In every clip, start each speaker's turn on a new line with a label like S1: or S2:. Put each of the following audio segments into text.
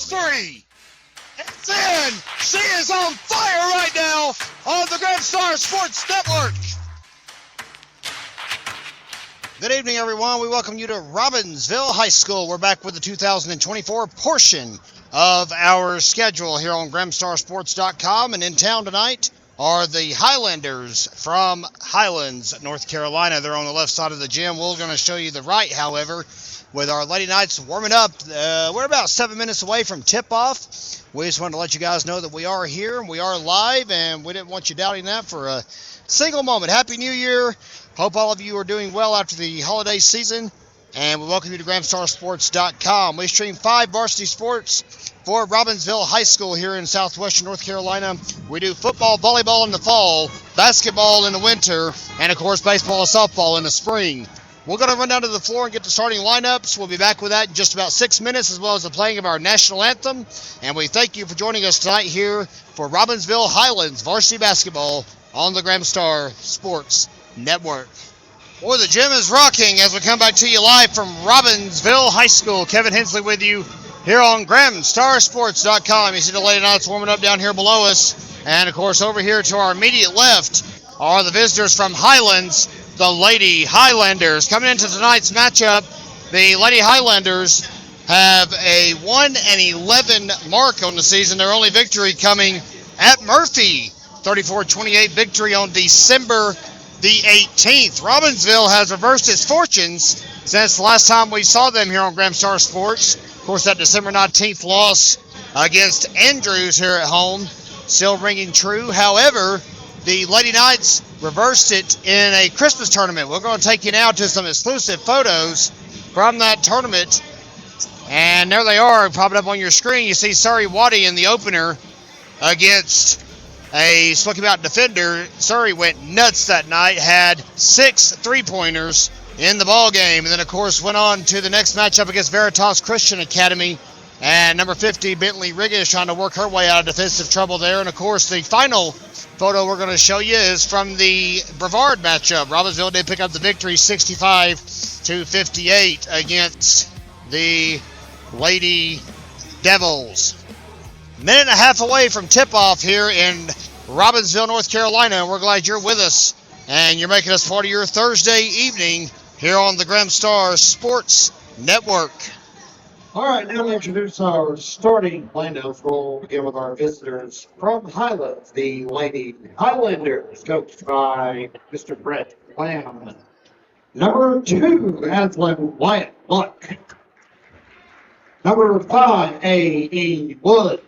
S1: three. It's in. She is on fire right now on the Grand Star Sports Network. Good evening, everyone. We welcome you to Robbinsville High School. We're back with the 2024 portion of our schedule here on GramStarSports.com. And in town tonight are the Highlanders from Highlands, North Carolina. They're on the left side of the gym. We're going to show you the right, however, with our Lady Knights warming up. We're about 7 minutes away from tip-off. We just wanted to let you guys know that we are here and we are live, and we didn't want you doubting that for a single moment. Happy New Year. Hope all of you are doing well after the holiday season, and we welcome you to GramStarSports.com. We stream 5 varsity sports for Robbinsville High School here in southwestern North Carolina. We do football, volleyball in the fall, basketball in the winter, and of course baseball and softball in the spring. We're going to run down to the floor and get the starting lineups. We'll be back with that in just about 6 minutes, as well as the playing of our national anthem. And we thank you for joining us tonight here for Robbinsville Highlands varsity basketball on the Gramstar Sports Network. Boy, the gym is rocking as we come back to you live from Robbinsville High School. Kevin Hensley with you here on GramStarSports.com. You see the Lady Knights warming up down here below us. And, of course, over here to our immediate left are the visitors from Highlands, the Lady Highlanders. Coming into tonight's matchup, the Lady Highlanders have a 1-11 mark on the season. Their only victory coming at Murphy. 34-28 victory on December the 18th. Robbinsville has reversed its fortunes since the last time we saw them here on Gramstar Sports. Of course, that December 19th loss against Andrews here at home still ringing true. However, the Lady Knights reversed it in a Christmas tournament. We're going to take you now to some exclusive photos from that tournament. And there they are, popping up on your screen. You see Surrey Waddy in the opener against a Smoky Mountain defender. Surrey went nuts that night, had 6 3-pointers in the ball game, and then, of course, went on to the next matchup against Veritas Christian Academy. And number 50, Bentley Rigga, is trying to work her way out of defensive trouble there. And, of course, the final photo we're going to show you is from the Brevard matchup. Robbinsville did pick up the victory 65-58 against the Lady Devils. Minute and a half away from tip-off here in Robbinsville, North Carolina, and we're glad you're with us and you're making us part of your Thursday evening here on the Gramstar Sports Network.
S2: All right, now we introduce our starting lineup. We'll begin with our visitors from Highlands, the Lady Highlanders, coached by Mr. Brett Lamb. Number 2, Aslan Wyatt Luck. Number 5, A.E. Woods.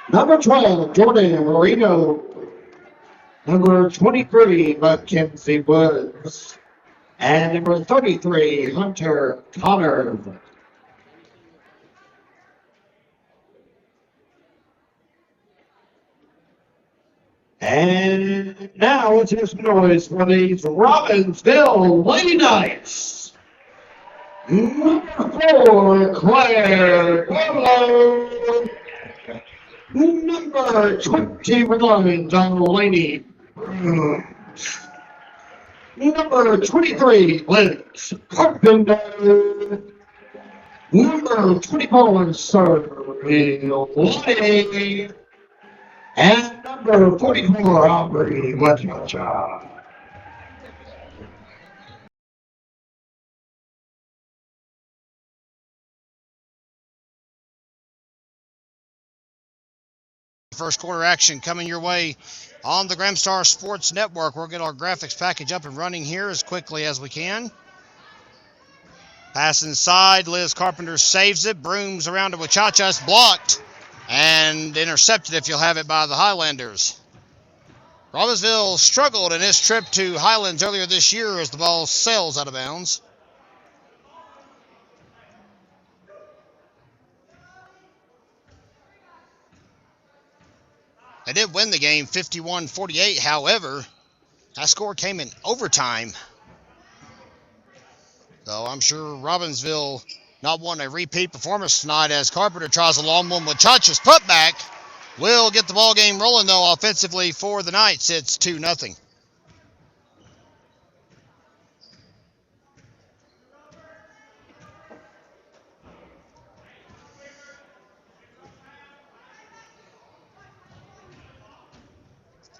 S2: Number 12, Jordan Marino. Number 23, Mackenzie Woods. And number 33, Hunter Connor. And now let's hear some noise for these Robbinsville Lady Knights. Number 4, Claire Pablo. Number 21, John Laney. Number 23, Liz Carpenter. Number 24, Sir Lottie. And number 44, Aubrey Wetmacha.
S1: First quarter action coming your way on the Gramstar Sports Network. We'll get our graphics package up and running here as quickly as we can. Pass inside, Liz Carpenter saves it, brooms around to Wachacha, it's blocked and intercepted, if you'll have it, by the Highlanders. Robbinsville struggled in its trip to Highlands earlier this year as the ball sails out of bounds. They did win the game 51-48. However, that score came in overtime. So I'm sure Robbinsville not wanting a repeat performance tonight as Carpenter tries a long one. Wachacha's putback will get the ball game rolling, though, offensively for the Knights. It's 2-0.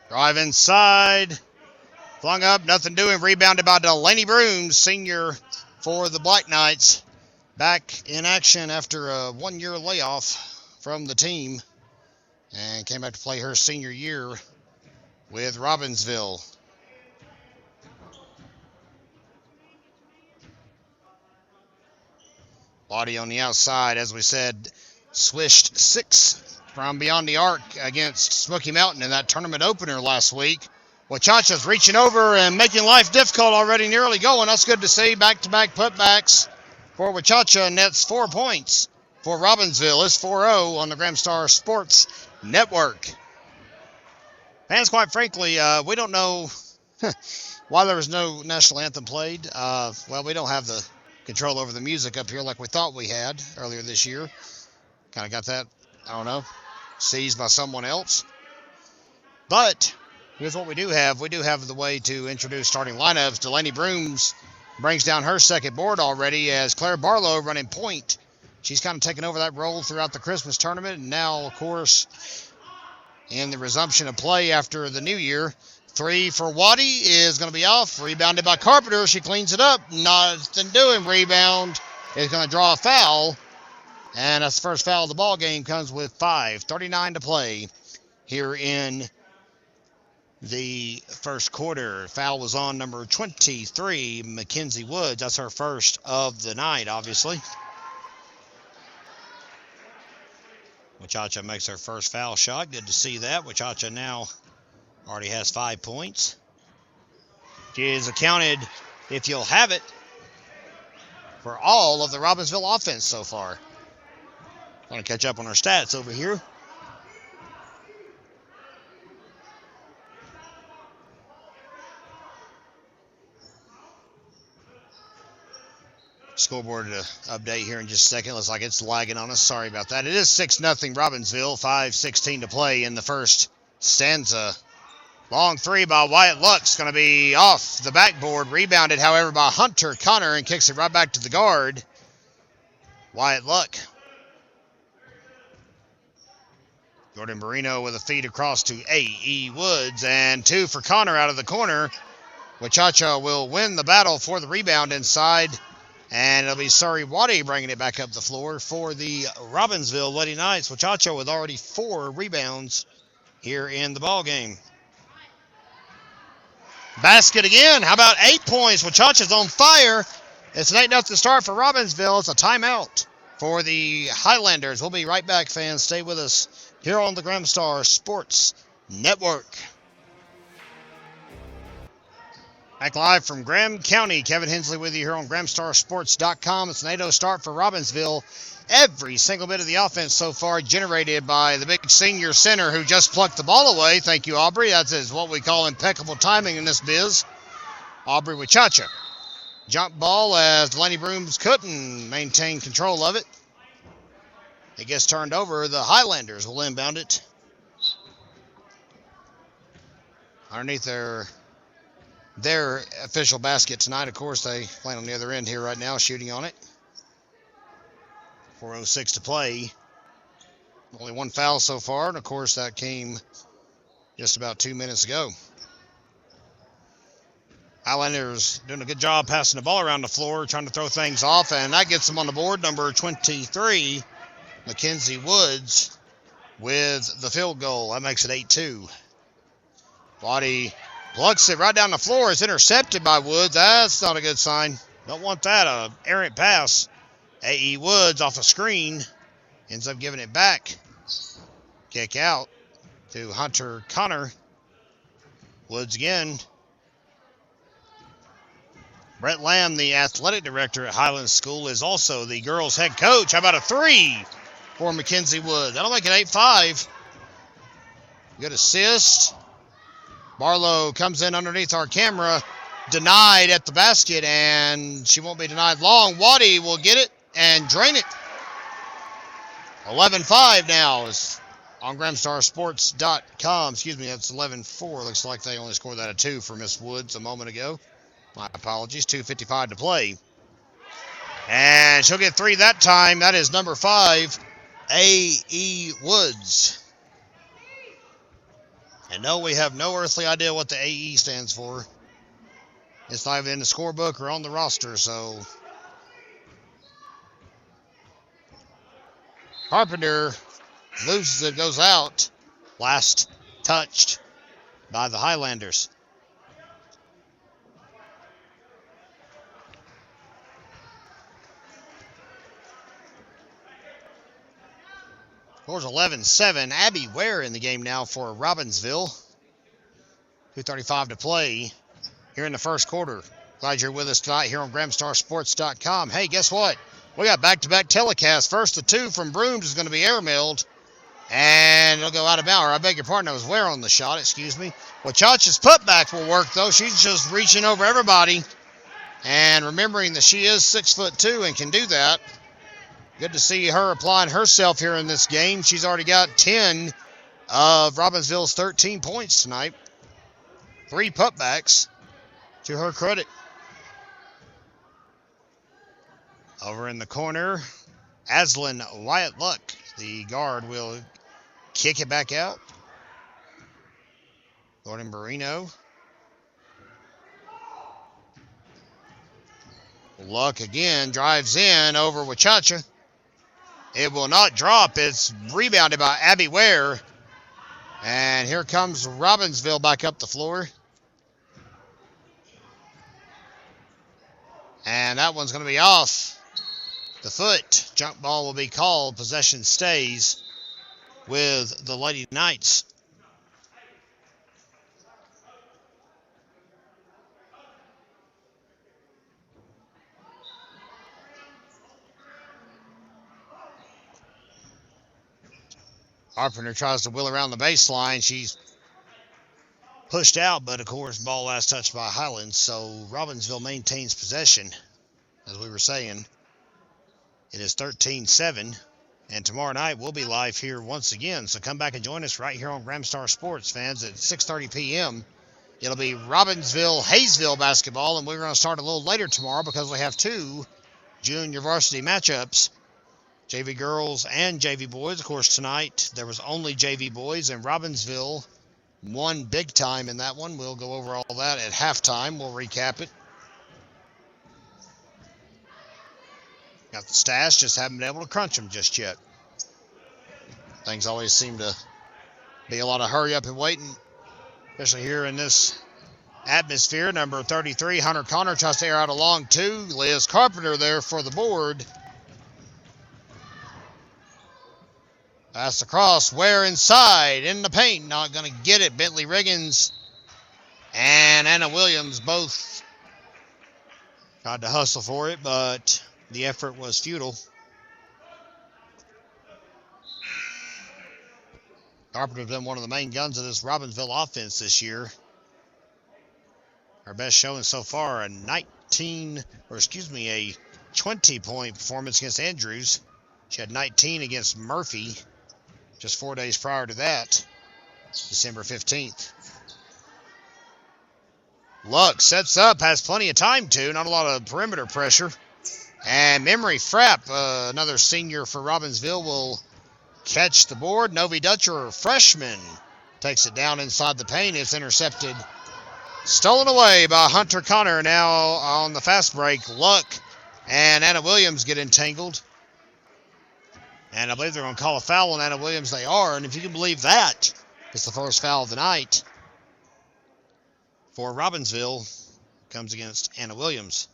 S1: Drive inside. Flung up, nothing doing. Rebounded by Delaney Brooms, senior for the Black Knights. Back in action after a one-year layoff from the team. And came back to play her senior year with Robbinsville. Lottie on the outside, as we said, swished 6 from beyond the arc against Smoky Mountain in that tournament opener last week. Wachacha's reaching over and making life difficult already, nearly going. That's good to see. Back-to-back putbacks for Wachacha, nets 4 points for Robbinsville. It's 4-0 on the Gramstar Sports Network. Fans, quite frankly, we don't know why there was no national anthem played. Well, we don't have the control over the music up here like we thought we had earlier this year. Kind of got that, I don't know, seized by someone else. But here's what we do have. We do have the way to introduce starting lineups. Delaney Brooms brings down her second board already as Claire Barlow running point. She's kind of taken over that role throughout the Christmas tournament. And now, of course, in the resumption of play after the new year, 3 for Waddy is going to be off. Rebounded by Carpenter. She cleans it up. Nothing doing. Rebound is going to draw a foul. And that's the first foul of the ball game. Comes with 5:39 to play here in the first quarter. Foul was on number 23, Mackenzie Woods. That's her first of the night, obviously. Wachacha makes her first foul shot. Good to see that. Wachacha now already has 5 points. She is accounted, if you'll have it, for all of the Robbinsville offense so far. Going to catch up on her stats over here. Scoreboard update here in just a second. Looks like it's lagging on us. Sorry about that. It is 6-0 Robbinsville. 5:16 to play in the first stanza. Long 3 by Wyatt Lux. Going to be off the backboard. Rebounded, however, by Hunter Connor and kicks it right back to the guard. Wyatt Luck. Jordan Marino with a feed across to A.E. Woods. And 2 for Connor out of the corner. Wachacha will win the battle for the rebound inside. And it'll be Surrey Waddy bringing it back up the floor for the Robbinsville Lady Knights. Wachacha with already 4 rebounds here in the ball game. Basket again. How about 8 points? Wachacha's on fire. It's an 8-0 start for Robbinsville. It's a timeout for the Highlanders. We'll be right back, fans. Stay with us here on the Gramstar Sports Network. Back live from Graham County. Kevin Hensley with you here on GramstarSports.com. It's an 8-0 start for Robbinsville. Every single bit of the offense so far generated by the big senior center who just plucked the ball away. Thank you, Aubrey. That is what we call impeccable timing in this biz. Aubrey Wachacha. Jump ball as Delaney Brooms couldn't maintain control of it. It gets turned over. The Highlanders will inbound it. Underneath their official basket tonight. Of course, they playing on the other end here right now, shooting on it. 4:06 to play. Only 1 foul so far, and of course that came just about 2 minutes ago. Highlanders doing a good job passing the ball around the floor, trying to throw things off, and that gets them on the board. Number 23, Mackenzie Woods, with the field goal. That makes it 8-2. Body plucks it right down the floor. It's intercepted by Woods. That's not a good sign. Don't want that. An errant pass. A.E. Woods off a screen. Ends up giving it back. Kick out to Hunter Connor. Woods again. Brett Lamb, the athletic director at Highlands School, is also the girls' head coach. How about a 3 for Mackenzie Woods? That'll make it 8-5. Good assist. Barlow comes in underneath our camera, denied at the basket, and she won't be denied long. Waddy will get it and drain it. 11-5 now is on GramstarSports.com. Excuse me, that's 11-4. Looks like they only scored that a 2 for Miss Woods a moment ago. My apologies. 2:55 to play. And she'll get 3 that time. That is number 5, A.E. Woods. And no, we have no earthly idea what the AE stands for. It's not even in the scorebook or on the roster, so. Carpenter loses it, goes out. Last touched by the Highlanders. Scores 11-7. Abby Ware in the game now for Robbinsville. 2:35 to play here in the first quarter. Glad you're with us tonight here on GramstarSports.com. Hey, guess what? We got back-to-back telecasts. First, the two from Brooms is going to be airmailed, and it'll go out of bounds. I beg your pardon, I was Ware on the shot, excuse me. Wachacha's putback will work, though. She's just reaching over everybody and remembering that she is 6'2" and can do that. Good to see her applying herself here in this game. She's already got 10 of Robbinsville's 13 points tonight. 3 putbacks to her credit. Over in the corner, Aslan Wyatt Luck, the guard, will kick it back out. Gordon Barino. Luck again drives in over Wachacha. It will not drop. It's rebounded by Abby Ware. And here comes Robbinsville back up the floor. And that one's going to be off the foot. Junk ball will be called. Possession stays with the Lady Knights. Carpenter tries to wheel around the baseline. She's pushed out, but of course, ball last touched by Highlands, so Robbinsville maintains possession, as we were saying. It is 13-7, and tomorrow night we'll be live here once again, so come back and join us right here on Gramstar Sports, fans, at 6:30 p.m. It'll be Robbinsville-Hayesville basketball, and we're going to start a little later tomorrow because we have 2 junior varsity matchups. JV girls and JV boys. Of course, tonight there was only JV boys, and Robbinsville won big time in that one. We'll go over all that at halftime. We'll recap it. Got the stash, just haven't been able to crunch them just yet. Things always seem to be a lot of hurry up and waiting, especially here in this atmosphere. Number 33, Hunter Connor, tries to air out a long 2. Liz Carpenter there for the board. Pass across, Ware inside, in the paint, not going to get it. Bentley Riggins and Anna Williams both tried to hustle for it, but the effort was futile. Carpenter's been one of the main guns of this Robbinsville offense this year. Her best showing so far, a 20-point performance against Andrews. She had 19 against Murphy just 4 days prior to that, December 15th. Luck sets up, has plenty of time to, not a lot of perimeter pressure. And Memory Frapp, another senior for Robbinsville, will catch the board. Novi Dutcher, freshman, takes it down inside the paint. It's intercepted. Stolen away by Hunter Connor. Now on the fast break, Luck and Anna Williams get entangled. And I believe they're going to call a foul on Anna Williams. They are. And if you can believe that, it's the first foul of the night for Robbinsville. Comes against Anna Williams.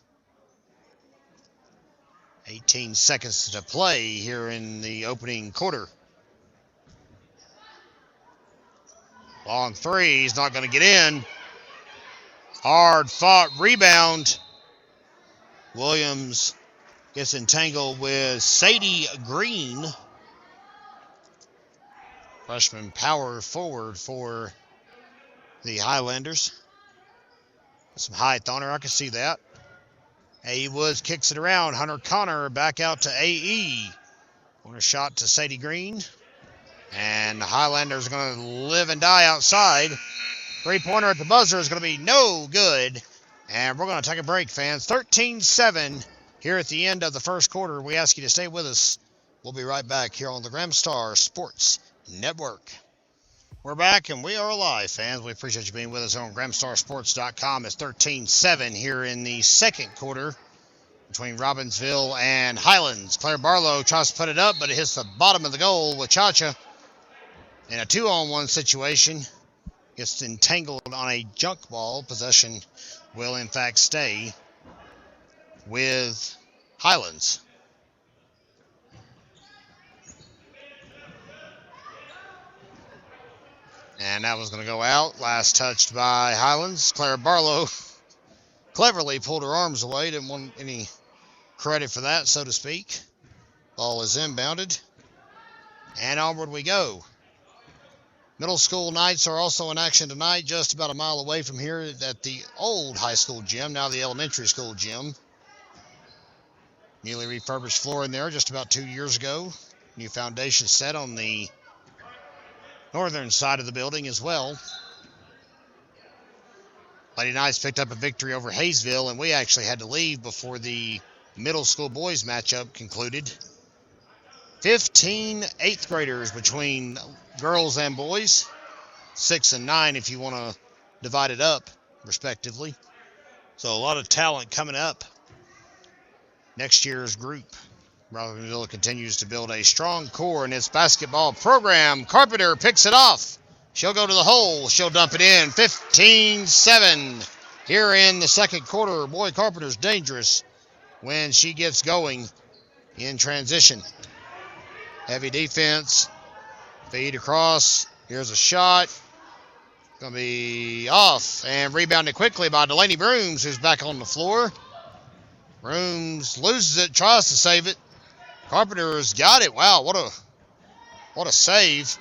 S1: 18 seconds to play here in the opening quarter. Long 3. He's not going to get in. Hard fought rebound. Williams gets entangled with Sadie Green. Freshman power forward for the Highlanders. Some height on her, I can see that. A. Woods kicks it around. Hunter Connor back out to A.E. Corner shot to Sadie Green. And the Highlanders are going to live and die outside. 3-pointer at the buzzer is going to be no good. And we're going to take a break, fans. 13-7 here at the end of the first quarter. We ask you to stay with us. We'll be right back here on the Gramstar Sports Network. We're back and we are alive, fans. We appreciate you being with us on GramstarSports.com. It's 13-7 here in the second quarter between Robbinsville and Highlands. Claire Barlow tries to put it up, but it hits the bottom of the goal with Chacha in a 2-on-1 situation. Gets entangled on a junk ball. Possession will, in fact, stay with Highlands. And that was going to go out. Last touched by Highlands. Claire Barlow cleverly pulled her arms away. Didn't want any credit for that, so to speak. Ball is inbounded. And onward we go. Middle school nights are also in action tonight, just about a mile away from here at the old high school gym, now the elementary school gym. Newly refurbished floor in there just about 2 years ago. New foundation set on the northern side of the building as well. Lady Knights picked up a victory over Hayesville, and we actually had to leave before the middle school boys matchup concluded. 15 eighth graders between girls and boys. 6 and 9 if you want to divide it up, respectively. So a lot of talent coming up. Next year's group. Robbinsville continues to build a strong core in its basketball program. Carpenter picks it off. She'll go to the hole. She'll dump it in. 15-7 here in the second quarter. Boy, Carpenter's dangerous when she gets going in transition. Heavy defense. Feed across. Here's a shot. Going to be off. And rebounded quickly by Delaney Brooms, who's back on the floor. Brooms loses it, tries to save it. Carpenter's got it. Wow, what a save.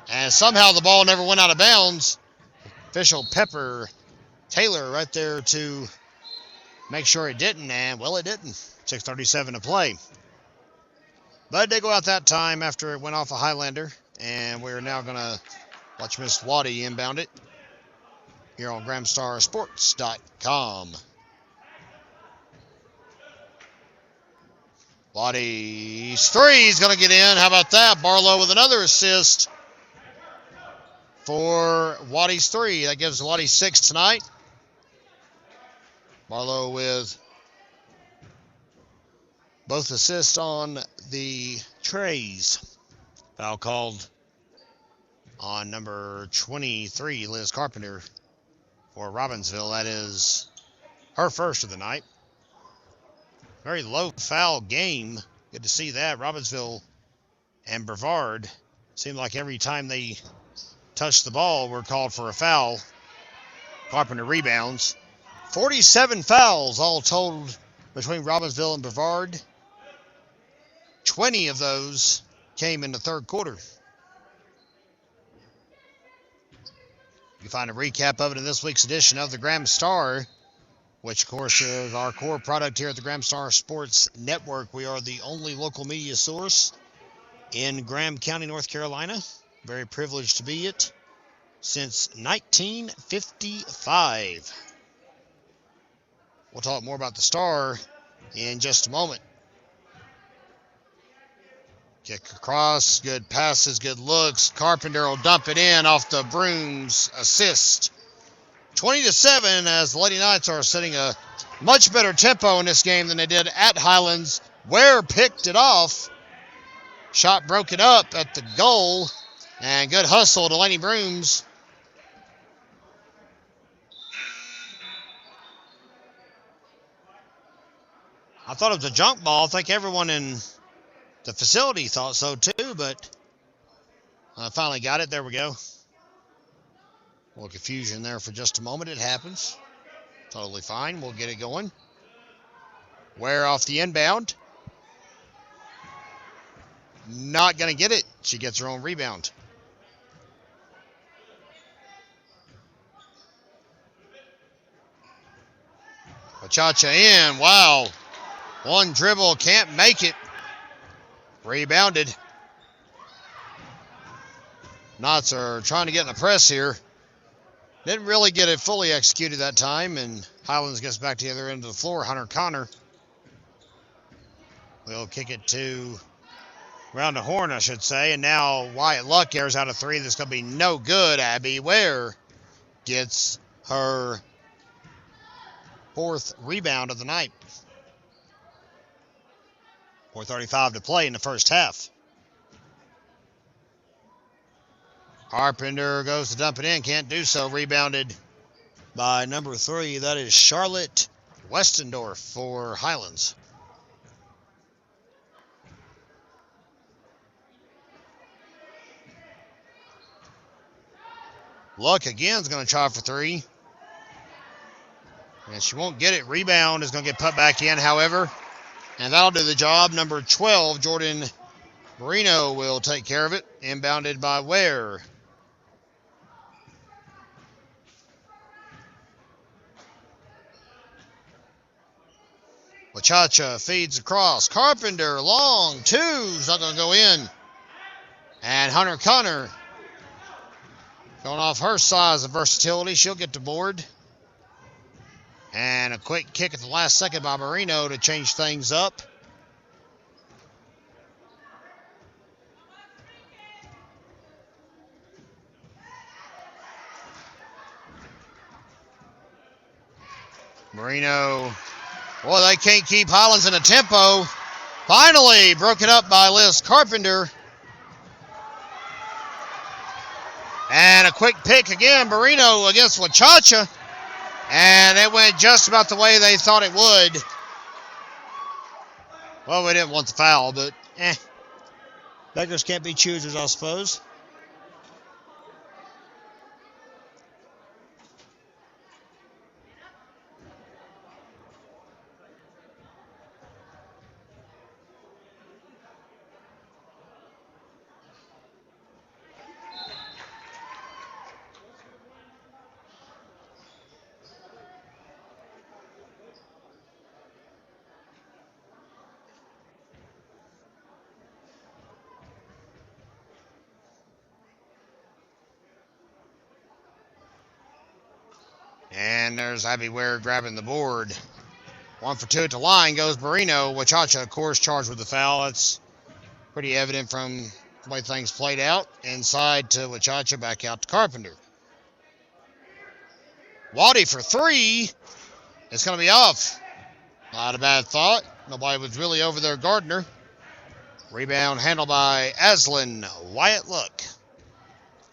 S1: And somehow the ball never went out of bounds. Official Pepper Taylor right there to make sure it didn't, and, well, it didn't. 6:37 to play. But it did go out that time after it went off a Highlander, and we're now going to watch Miss Waddy inbound it here on GramstarSports.com. Waddy's three is going to get in. How about that? Barlow with another assist for Waddy's three. That gives Waddy 6 tonight. Barlow with both assists on the trays. Foul called on number 23, Liz Carpenter, for Robbinsville. That is her first of the night. Very low foul game. Good to see that. Robbinsville and Brevard seemed like every time they touched the ball were called for a foul. Carpenter rebounds. 47 fouls all told between Robbinsville and Brevard. 20 of those came in the third quarter. You can find a recap of it in this week's edition of the Gram Star, which, of course, is our core product here at the Gramstar Sports Network. We are the only local media source in Graham County, North Carolina. Very privileged to be it since 1955. We'll talk more about the Star in just a moment. Kick across, good passes, good looks. Carpenter will dump it in off the Brooms assist. 20-7 as the Lady Knights are setting a much better tempo in this game than they did at Highlands. Ware picked it off. Shot broken up at the goal. And good hustle to Delaney Brooms. I thought it was a junk ball. I think everyone in the facility thought so too, but I finally got it. There we go. A little confusion there for just a moment. It happens. Totally fine. We'll get it going. Ware off the inbound. Not going to get it. She gets her own rebound. Chacha in. Wow. One dribble. Can't make it. Rebounded. Knots are trying to get in the press here. Didn't really get it fully executed that time, and Highlands gets back to the other end of the floor. Hunter Connor will kick it to Around the horn, I should say. And now Wyatt Luck airs out a three that's going to be no good. Abby Ware gets her 4th rebound of the night. 4:35 to play in the first half. Carpenter goes to dump it in. Can't do so. Rebounded by number 3. That is Charlotte Westendorf for Highlands. Luck again is going to try for 3. And she won't get it. Rebound is going to get put back in, however. And that'll do the job. Number 12, Jordan Marino, will take care of it. Inbounded by Ware. Wachacha feeds across. Carpenter, long, 2's not going to go in. And Hunter Connor, going off her size of versatility, she'll get the board. And a quick kick at the last second by Marino to change things up. Marino, boy, they can't keep Highlands in a tempo. Finally broken up by Liz Carpenter. And a quick pick again, Marino against Wachacha. And it went just about the way they thought it would. Well, we didn't want the foul, but beggars can't be choosers, I suppose. And there's Abby Ware grabbing the board. 1 for 2 at the line goes Marino. Wachacha, of course, charged with the foul. That's pretty evident from the way things played out. Inside to Wachacha, back out to Carpenter. Waddy for 3. It's going to be off. Not a bad thought. Nobody was really over there, Gardner. Rebound handled by Aslan Wyatt Luck.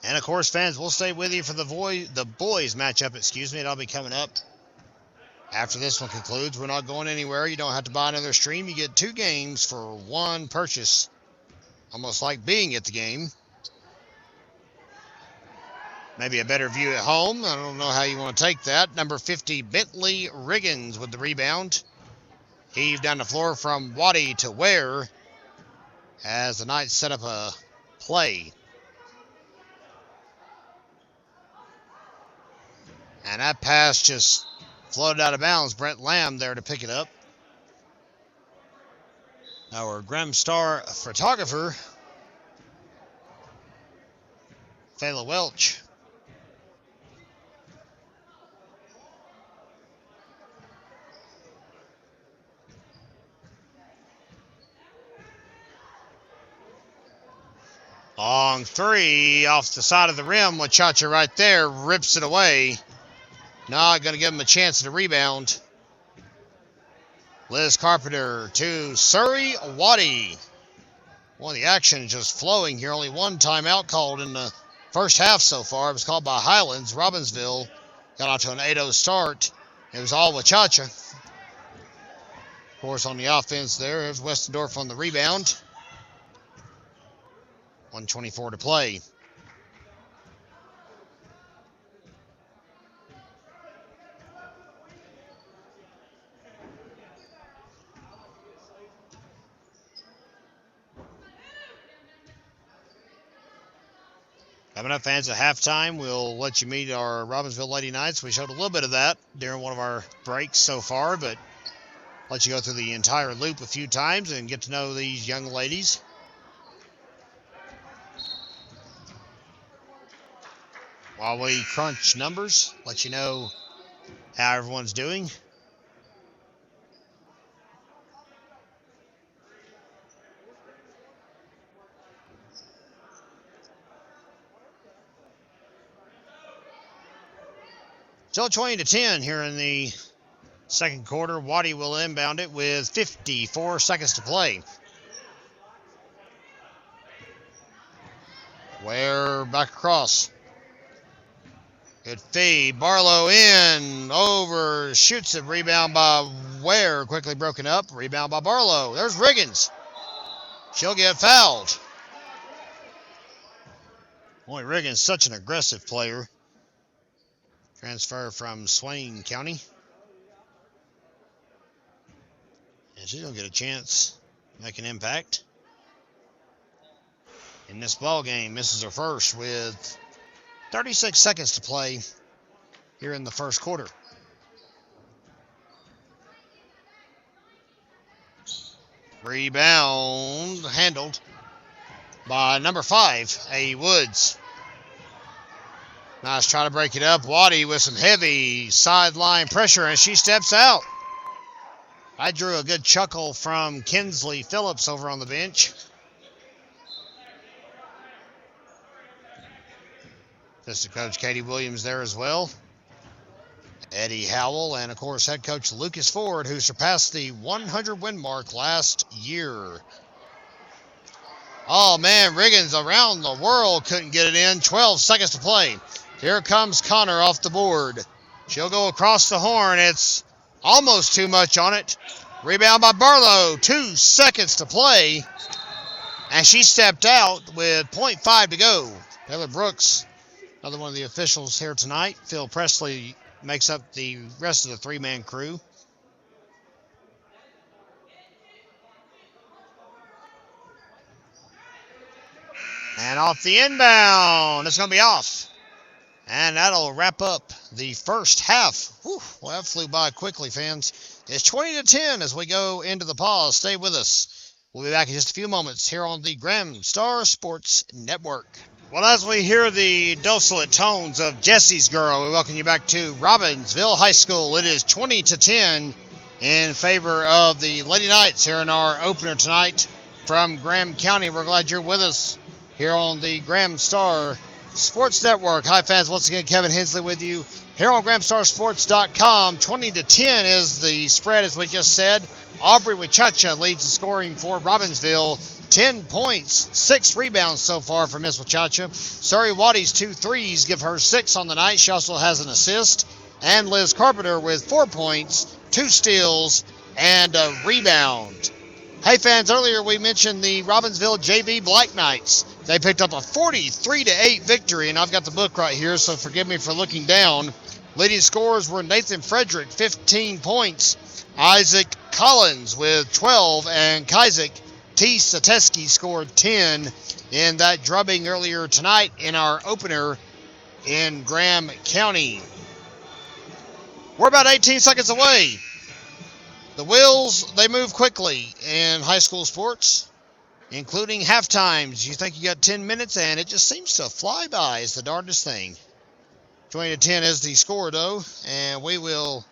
S1: And, of course, fans, we'll stay with you for the boys matchup, It'll be coming up after this one concludes. We're not going anywhere. You don't have to buy another stream. You get 2 games for 1 purchase. Almost like being at the game. Maybe a better view at home. I don't know how you want to take that. Number 50, Bentley Riggins with the rebound. Heaved down the floor from Waddy to Ware as the Knights set up a play. And that pass just floated out of bounds. Brent Lamb there to pick it up. Our Graham Star photographer, Fayla Welch. Long 3 off the side of the rim. Wachacha right there rips it away. Not going to give him a chance to rebound. Liz Carpenter to Surrey Waddy. Well, the action is just flowing here. Only 1 timeout called in the first half so far. It was called by Highlands. Robbinsville got out to an 8-0 start. It was all Wachacha. Of course, on the offense there's Westendorf on the rebound. 1:24 to play. Coming up, fans, at halftime, we'll let you meet our Robbinsville Lady Knights. We showed a little bit of that during one of our breaks so far, but let you go through the entire loop a few times and get to know these young ladies. While we crunch numbers, let you know how everyone's doing. Still 20-10 here in the second quarter. Waddy will inbound it with 54 seconds to play. Ware back across. Good feed. Barlow in. Over. Shoots it. Rebound by Ware. Quickly broken up. Rebound by Barlow. There's Riggins. She'll get fouled. Boy, Riggins, such an aggressive player. Transfer from Swain County. And she's going to get a chance to make an impact in this ball game. Misses her first with 36 seconds to play here in the first quarter. Rebound handled by number 5, A. Woods. Nice try to break it up. Waddy with some heavy sideline pressure, and she steps out. I drew a good chuckle from Kinsley Phillips over on the bench. Assistant coach Katie Williams there as well. Eddie Howell, and of course head coach Lucas Ford, who surpassed the 100 win mark last year. Oh man, Riggins around the world couldn't get it in. 12 seconds to play. Here comes Connor off the board. She'll go across the horn. It's almost too much on it. Rebound by Barlow. 2 seconds to play. And she stepped out with 0.5 to go. Taylor Brooks, another one of the officials here tonight. Phil Presley makes up the rest of the three-man crew. And off the inbound. It's going to be off. And that'll wrap up the first half. Whew, well, that flew by quickly, fans. It's 20-10 as we go into the pause. Stay with us. We'll be back in just a few moments here on the Graham Star Sports Network. Well, as we hear the dulcet tones of Jesse's Girl, we welcome you back to Robbinsville High School. It is 20-10 in favor of the Lady Knights here in our opener tonight from Graham County. We're glad you're with us here on the Graham Star Sports Network. Hi, fans. Once again, Kevin Hensley with you here on GrahamStarSports.com. 20-10 is the spread, as we just said. Aubrey Wachacha leads the scoring for Robbinsville. 10 points, 6 rebounds so far for Miss Wachacha. Surrey Waddy's 2 threes give her 6 on the night. She also has an assist. And Liz Carpenter with 4 points, 2 steals, and a rebound. Hey, fans, earlier we mentioned the Robbinsville JV Black Knights. They picked up a 43-8 victory, and I've got the book right here, so forgive me for looking down. Leading scorers were Nathan Frederick, 15 points, Isaac Collins with 12, and Kaisik T. Sateski scored 10 in that drubbing earlier tonight in our opener in Graham County. We're about 18 seconds away. The wheels, they move quickly in high school sports, including half times. You think you got 10 minutes, and it just seems to fly by. It's the darndest thing. 20-10 is the score, though, and we will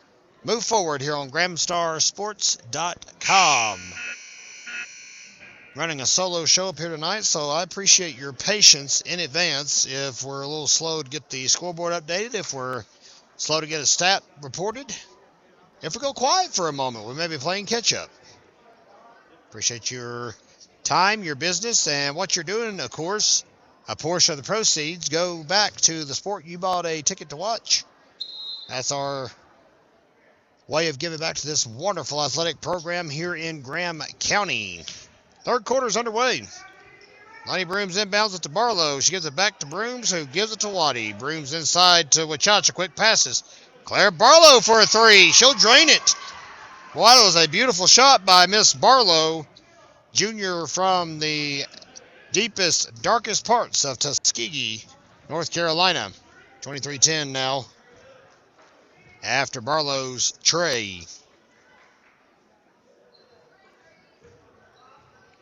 S1: move forward here on GrahamStarSports.com. Running a solo show up here tonight, so I appreciate your patience in advance if we're a little slow to get the scoreboard updated, if we're slow to get a stat reported. If we go quiet for a moment, we may be playing catch-up. Appreciate your time, your business, and what you're doing. Of course, a portion of the proceeds go back to the sport you bought a ticket to watch. That's our way of giving back to this wonderful athletic program here in Graham County. Third quarter's underway. Lonnie Brooms inbounds it to Barlow. She gives it back to Brooms, who gives it to Waddy. Brooms inside to Wachacha. Quick passes. Claire Barlow for a 3. She'll drain it. Boy, that was a beautiful shot by Miss Barlow, junior from the deepest, darkest parts of Tuskegee, North Carolina. 23-10 now after Barlow's tray.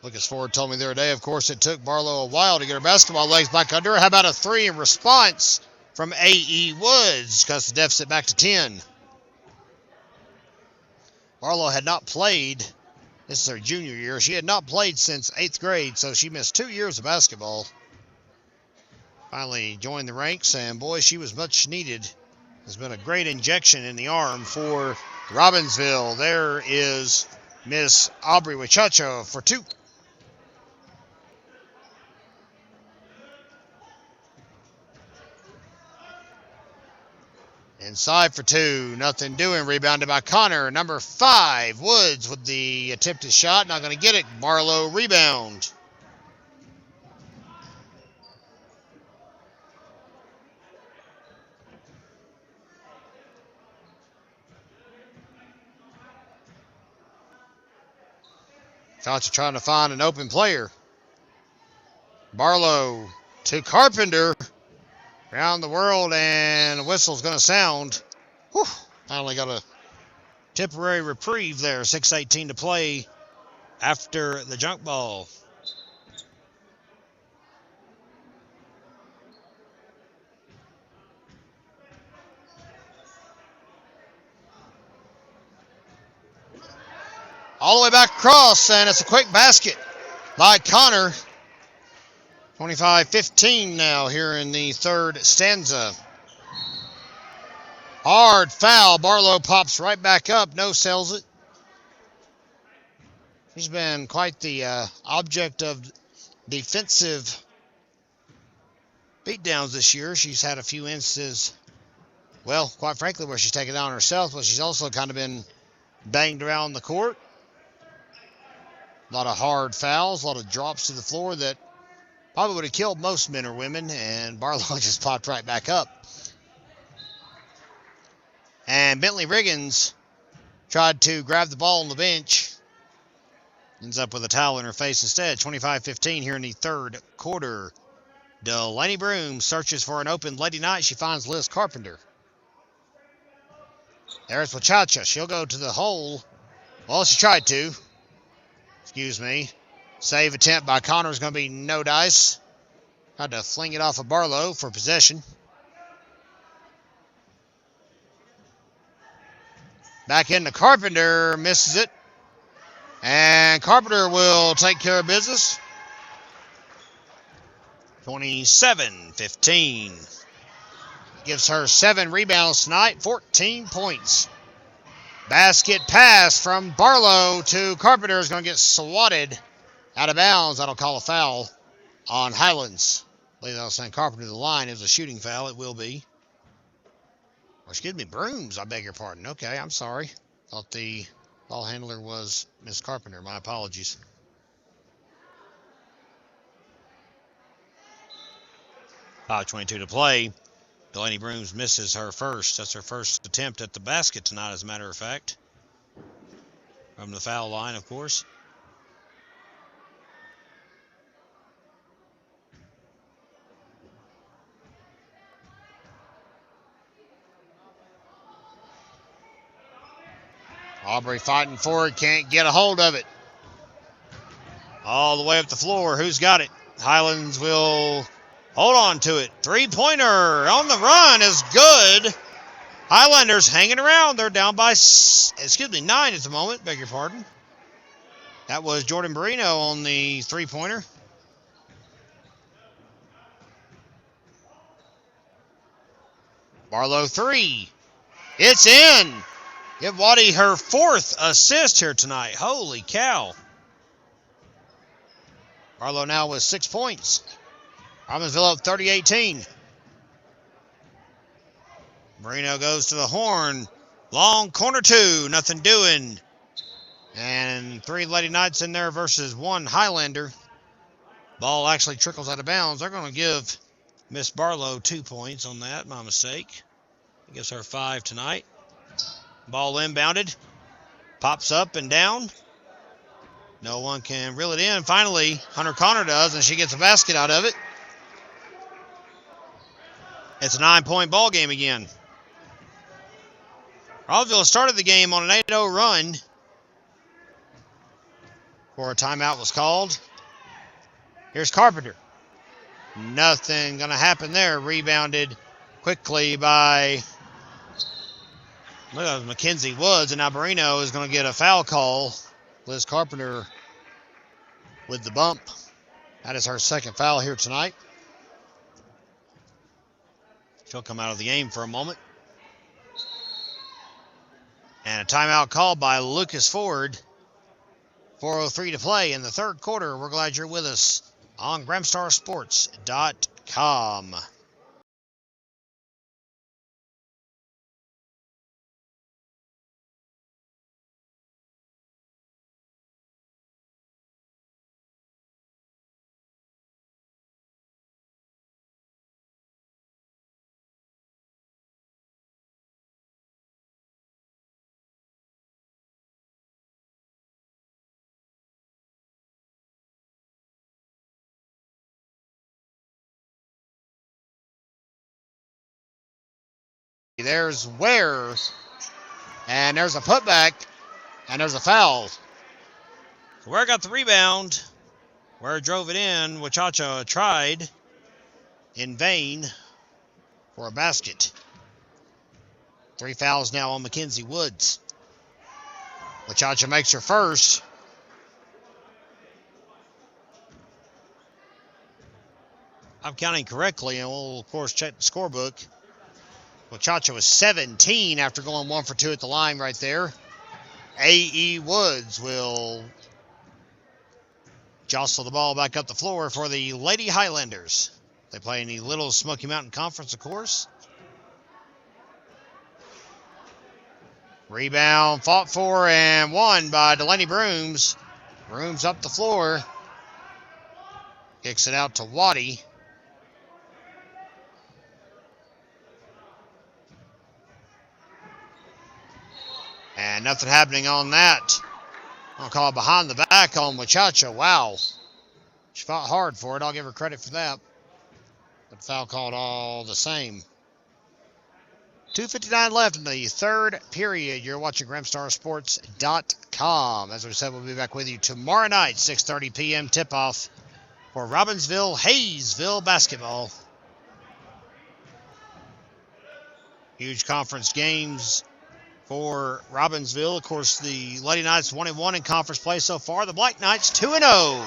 S1: Lucas Ford told me the other day, of course, it took Barlow a while to get her basketball legs back under her. How about a 3 in response from A.E. Woods? Cuts the deficit back to 10. Barlow had not played. This is her junior year. She had not played since 8th grade, so she missed 2 years of basketball. Finally joined the ranks, and boy, she was much needed Has been a great injection in the arm for Robbinsville. There is Miss Aubrey Wachacha for 2. Inside for 2. Nothing doing. Rebounded by Connor. Number 5, Woods with the attempted shot. Not going to get it. Barlow rebound. Shots are trying to find an open player. Barlow to Carpenter. Around the world, and the whistle's going to sound. Whew, finally got a temporary reprieve there. 6:18 to play after the junk ball. All the way back across, and it's a quick basket by Connor. 25-15 now here in the third stanza. Hard foul. Barlow pops right back up. No sells it. She's been quite the object of defensive beatdowns this year. She's had a few instances, well, quite frankly, where she's taken down herself, but she's also kind of been banged around the court. A lot of hard fouls, a lot of drops to the floor that probably would have killed most men or women, and Barlow just popped right back up. And Bentley Riggins tried to grab the ball on the bench. Ends up with a towel in her face instead. 25-15 here in the third quarter. Delaney Broom searches for an open Lady Knight. She finds Liz Carpenter. There's Wachacha. She'll go to the hole. Well, she tried to. Excuse me. Save attempt by Connor is going to be no dice. Tried to fling it off of Barlow for possession. Back into Carpenter. Misses it. And Carpenter will take care of business. 27-15. Gives her 7 rebounds tonight. 14 points. Basket pass from Barlow to Carpenter is going to get swatted out of bounds. That'll call a foul on Highlands. I believe I was saying Carpenter to the line. It was a shooting foul. It will be. Or excuse me, Brooms. I beg your pardon. Okay, I'm sorry. Thought the ball handler was Miss Carpenter. My apologies. .22 to play. Delaney Brooms misses her first. That's her first attempt at the basket tonight, as a matter of fact. From the foul line, of course. Aubrey fighting for it, can't get a hold of it. All the way up the floor. Who's got it? Highlands will hold on to it. 3-pointer on the run is good. Highlanders hanging around. They're down by, 9 at the moment. Beg your pardon. That was Jordan Barino on the 3-pointer. Barlow 3. It's in. Give Waddy her 4th assist here tonight. Holy cow. Barlow now with 6 points. Robbinsville up 30-18. Marino goes to the horn. Long corner 2. Nothing doing. And 3 Lady Knights in there versus 1 Highlander. Ball actually trickles out of bounds. They're going to give Miss Barlow 2 points on that. My mistake. It gives her 5 tonight. Ball inbounded. Pops up and down. No one can reel it in. Finally, Hunter Connor does, and she gets a basket out of it. It's a 9-point ball game again. Robbinsville started the game on an 8-0 run before a timeout was called. Here's Carpenter. Nothing going to happen there. Rebounded quickly by Mackenzie Woods, and now Barino is going to get a foul call. Liz Carpenter with the bump. That is her 2nd foul here tonight. She'll come out of the game for a moment. And a timeout called by Lucas Ford. 4:03 to play in the third quarter. We're glad you're with us on GramstarSports.com. There's Ware, and there's a putback, and there's a foul. So Ware got the rebound. Ware drove it in. Wachacha tried in vain for a basket. 3 fouls now on Mackenzie Woods. Wachacha makes her first. I'm counting correctly, and we'll, of course, check the scorebook. Wachacha was 17 after going 1 for 2 at the line right there. A.E. Woods will jostle the ball back up the floor for the Lady Highlanders. They play in the Little Smoky Mountain Conference, of course. Rebound fought for and won by Delaney Brooms. Brooms up the floor. Kicks it out to Waddy. And nothing happening on that. I'll call it behind the back on Wachacha. Wow. She fought hard for it. I'll give her credit for that. But foul called all the same. 2:59 left in the third period. You're watching GramstarSports.com. As we said, we'll be back with you tomorrow night, 6:30 p.m. tip-off for Robbinsville, Hayesville basketball. Huge conference games for Robbinsville. Of course, the Lady Knights 1-1 in conference play so far. The Black Knights 2-0.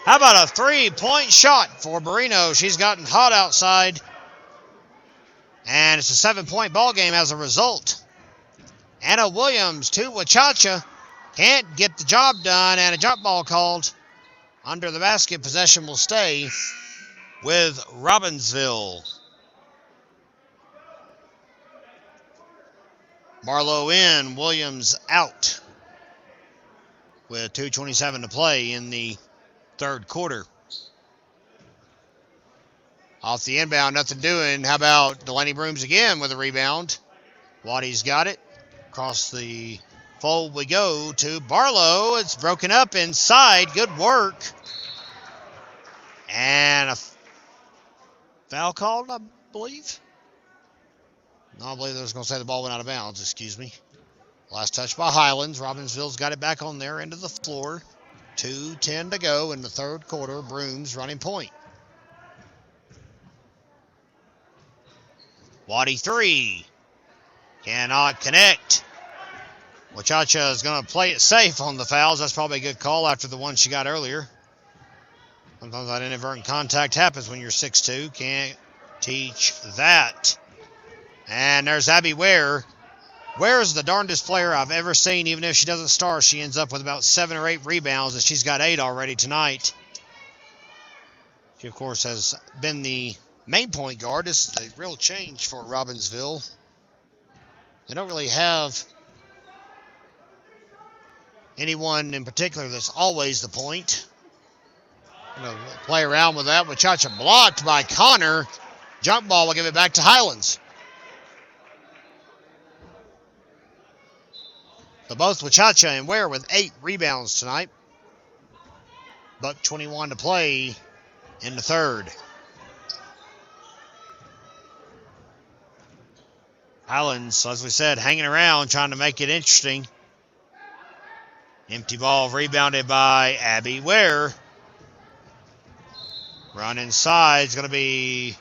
S1: How about a three-point shot for Barino? She's gotten hot outside. And it's a 7-point ball game as a result. Anna Williams to Wachacha. Can't get the job done, and a jump ball called under the basket. Possession will stay with Robbinsville. Barlow in, Williams out with 2:27 to play in the third quarter. Off the inbound, nothing doing. How about Delaney Brooms again with a rebound? Waddy's got it. Across the fold we go to Barlow. It's broken up inside. Good work. And a foul called, I believe. No, I believe I was going to say the ball went out of bounds. Excuse me. Last touch by Highlands. Robbinsville's got it back on their end of the floor. 2:10 to go in the third quarter. Brooms running point. Waddy 3. Cannot connect. Wachacha is going to play it safe on the fouls. That's probably a good call after the one she got earlier. Sometimes that inadvertent contact happens when you're 6'2". Can't teach that. And there's Abby Ware. Ware is the darndest player I've ever seen. Even if she doesn't start, she ends up with about 7 or 8 rebounds, and she's got 8 already tonight. She, of course, has been the main point guard. This is a real change for Robbinsville. They don't really have anyone in particular that's always the point. Gonna play around with that. Wachacha blocked by Connor. Jump ball will give it back to Highlands. So both Wachacha and Ware with 8 rebounds tonight. Buck 21 to play in the third. Highlands, as we said, hanging around, trying to make it interesting. Empty ball rebounded by Abby Ware. Run inside is going to be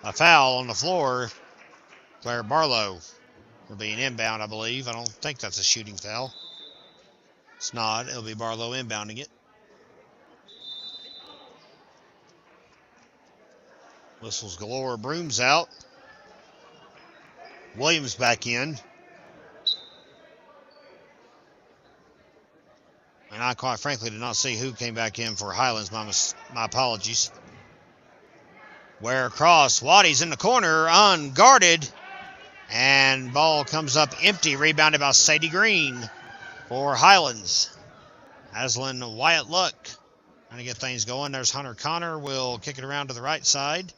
S1: a foul on the floor. Claire Barlow. It'll be an inbound, I believe. I don't think that's a shooting foul. It's not. It'll be Barlow inbounding it. Whistles galore. Brooms out. Williams back in. I quite frankly did not see who came back in for Highlands. My apologies. Where across, Waddy's in the corner, unguarded. And ball comes up empty, rebounded by Sadie Green for Highlands. Aslan Wyatt Luck trying to get things going. There's Hunter Connor, will kick it around to the right side.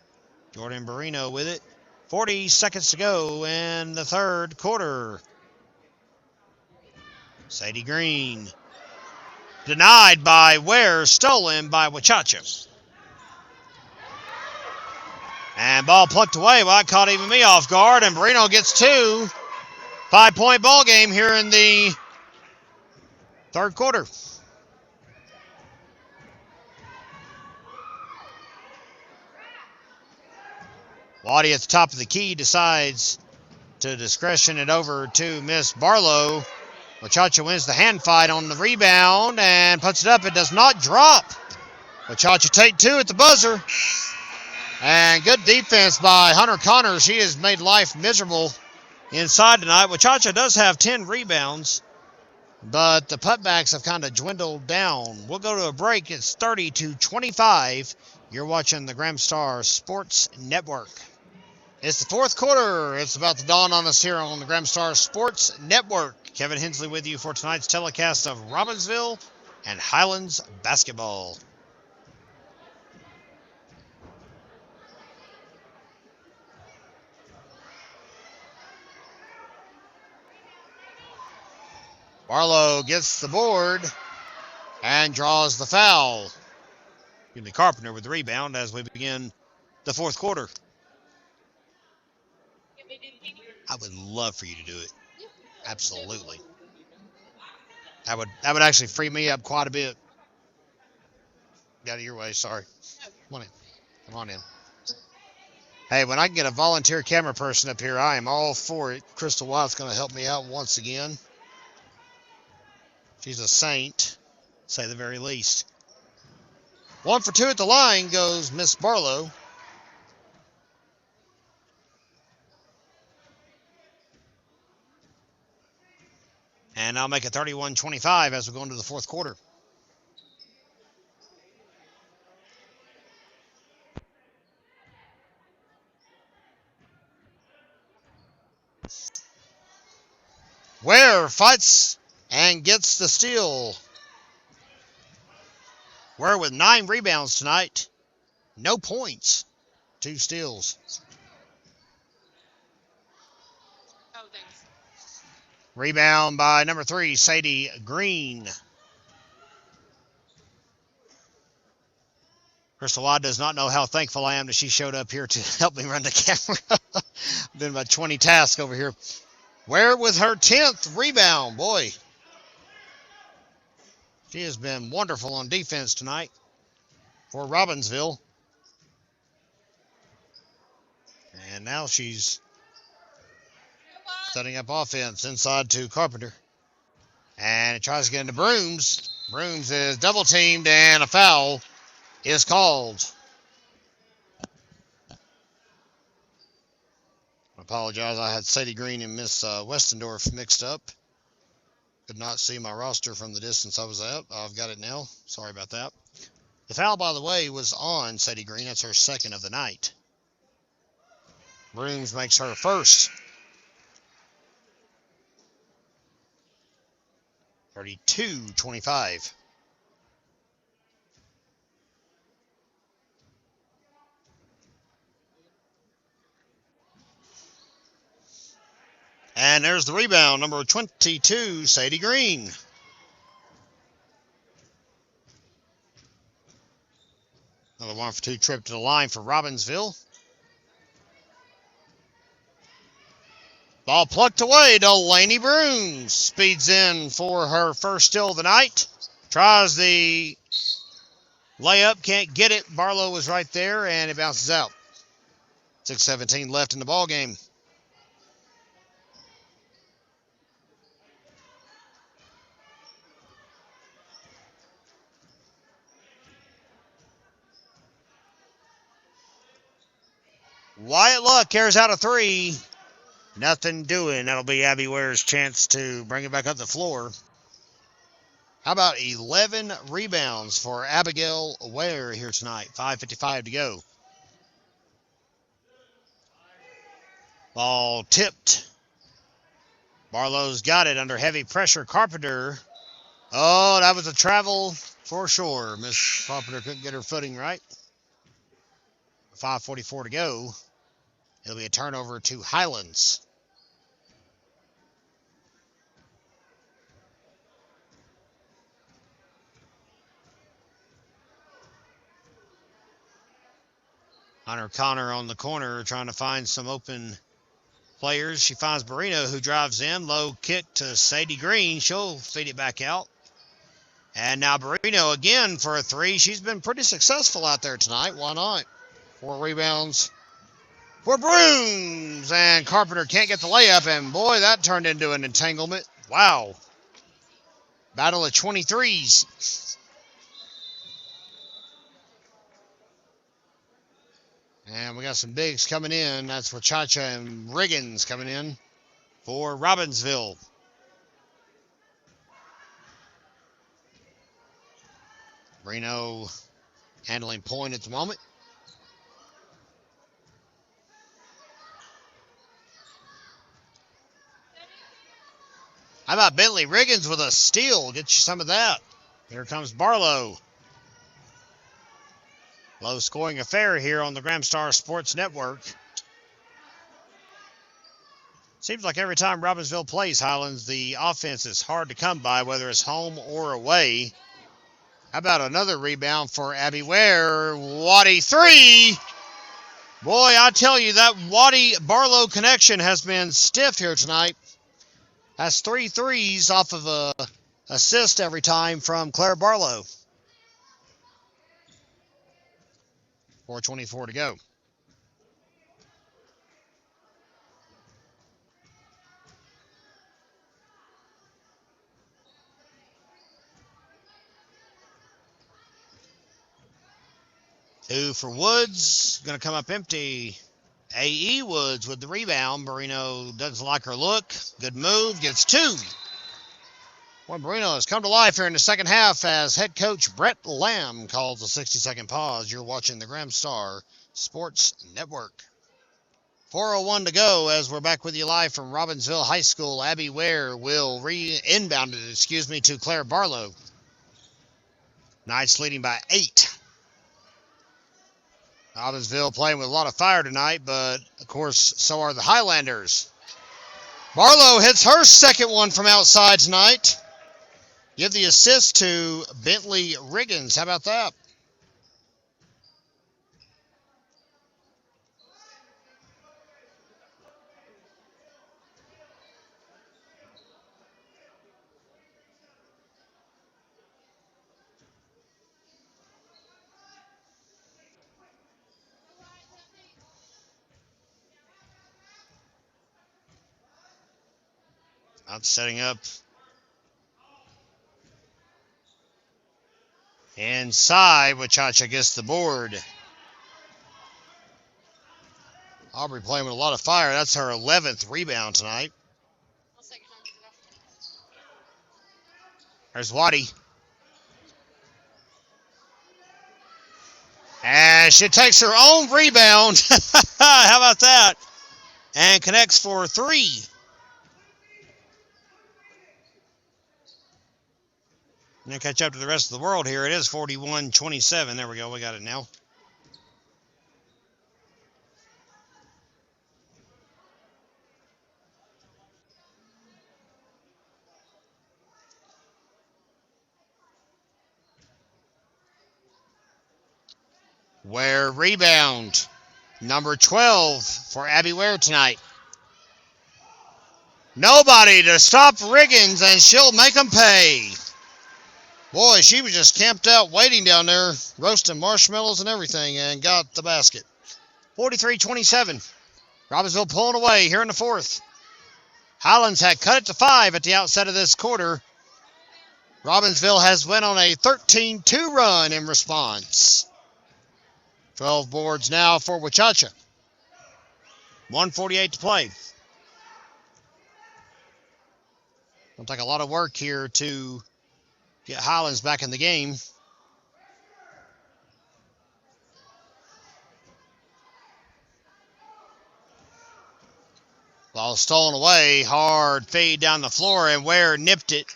S1: Jordan Barino with it. 40 seconds to go in the third quarter. Sadie Green. Denied by Ware, stolen by Wachacha. And ball plucked away. Well, that caught even me off guard, and Barino gets 2. 5-point ball game here in the third quarter. Waddy at the top of the key decides to discretion it over to Miss Barlow. Wachacha wins the hand fight on the rebound and puts it up. It does not drop. Wachacha take 2 at the buzzer. And good defense by Hunter Connor. She has made life miserable inside tonight. Wachacha does have 10 rebounds, but the putbacks have kind of dwindled down. We'll go to a break. It's 30-25. You're watching the Gramstar Sports Network. It's the fourth quarter. It's about to dawn on us here on the Gramstar Sports Network. Kevin Hensley with you for tonight's telecast of Robbinsville and Highlands basketball. Barlow gets the board and draws the foul. Jimmy Carpenter with the rebound as we begin the fourth quarter. I would love for you to do it. Absolutely. That would actually free me up quite a bit. Get out of your way, sorry. Come on in. Hey, when I can get a volunteer camera person up here, I am all for it. Crystal Watt's going to help me out once again. She's a saint, say the very least. 1 for 2 at the line goes Miss Barlow. And I'll make it 31-25 as we go into the fourth quarter. Ware fights and gets the steal. Ware with 9 rebounds tonight. No points. 2 steals.
S3: Oh, thanks.
S1: Rebound by number 3, Sadie Green. Crystal Watt does not know how thankful I am that she showed up here to help me run the camera. I'm doing about 20 tasks over here. Ware with her 10th rebound. Boy, she has been wonderful on defense tonight for Robbinsville. And now she's setting up offense inside to Carpenter. And it tries to get into Brooms. Brooms is double teamed and a foul is called. I apologize. I had Sadie Green and Miss Westendorf mixed up. Could not see my roster from the distance I was at. I've got it now. Sorry about that. The foul, by the way, was on Sadie Green. That's her second of the night. Brooms makes her first. 32-25. And there's the rebound, number 22, Sadie Green. Another 1 for 2 trip to the line for Robbinsville. Ball plucked away. Delaney Brooms speeds in for her first steal of the night. Tries the layup, can't get it. Barlow was right there, and it bounces out. 6:17 left in the ball game. Wyatt Luck carries out a 3. Nothing doing. That'll be Abby Ware's chance to bring it back up the floor. How about 11 rebounds for Abigail Ware here tonight? 5:55 to go. Ball tipped. Barlow's got it under heavy pressure. Carpenter. Oh, that was a travel for sure. Miss Carpenter couldn't get her footing right. 5:44 to go. It'll be a turnover to Highlands. Hunter Connor on the corner trying to find some open players. She finds Marino, who drives in. Low kick to Sadie Green. She'll feed it back out. And now Marino again for a three. She's been pretty successful out there tonight. Why not? 4 rebounds for Brooms. And Carpenter can't get the layup. And boy, that turned into an entanglement. Wow. Battle of 23s. And we got some bigs coming in. That's Wachacha and Riggins coming in for Robbinsville. Reno handling point at the moment. How about Bentley Riggins with a steal? Get you some of that. Here comes Barlow. Low scoring affair here on the Gramstar Sports Network. Seems like every time Robbinsville plays Highlands, the offense is hard to come by, whether it's home or away. How about another rebound for Abby Ware? Waddy 3. Boy, I tell you, that Waddy-Barlow connection has been stiff here tonight. That's 3 threes off of a assist every time from Claire Barlow. 4:24 to go. Two for Woods. Going to come up empty. A.E. Woods with the rebound. Marino doesn't like her look. Good move. Gets 2. Boy, Marino has come to life here in the second half as head coach Brett Lamb calls a 60-second pause. You're watching the Gramstar Sports Network. 4:01 to go as we're back with you live from Robbinsville High School. Abby Ware will inbound it, to Claire Barlow. Knights leading by 8. Robbinsville playing with a lot of fire tonight, but of course, so are the Highlanders. Barlow hits her second one from outside tonight. Give the assist to Bentley Riggins. How about that? Out setting up inside. Wachacha gets the board. Aubrey playing with a lot of fire. That's her 11th rebound tonight. There's Waddy. And she takes her own rebound. How about that? And connects for 3. Now catch up to the rest of the world here. It is 41-27. There we go. We got it now. Ware rebound. Number 12 for Abby Ware tonight. Nobody to stop Riggins, and she'll make them pay. Boy, she was just camped out waiting down there, roasting marshmallows and everything, and got the basket. 43-27. Robbinsville pulling away here in the fourth. Highlands had cut it to 5 at the outset of this quarter. Robbinsville has went on a 13-2 run in response. 12 boards now for Wachacha. 1:48 to play. It'll take a lot of work here to get Highlands back in the game. Ball stolen away. Hard fade down the floor, and Ware nipped it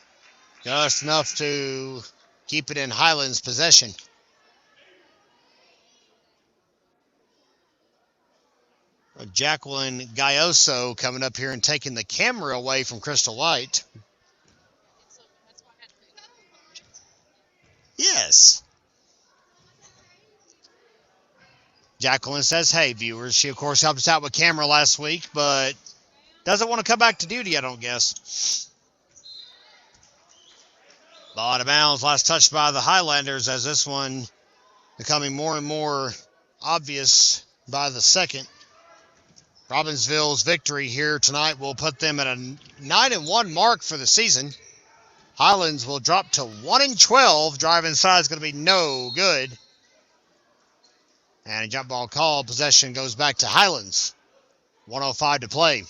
S1: just enough to keep it in Highlands' possession. Jacqueline Gayoso coming up here and taking the camera away from Crystal White. Yes. Jacqueline says, hey, viewers. She, of course, helped us out with camera last week, but doesn't want to come back to duty, I don't guess. Ball out of bounds. Last touch by the Highlanders, as this one becoming more and more obvious by the second. Robbinsville's victory here tonight will put them at a 9-1 mark for the season. Highlands will drop to 1-12. Drive inside is going to be no good. And a jump ball call. Possession goes back to Highlands. 1:05 to play.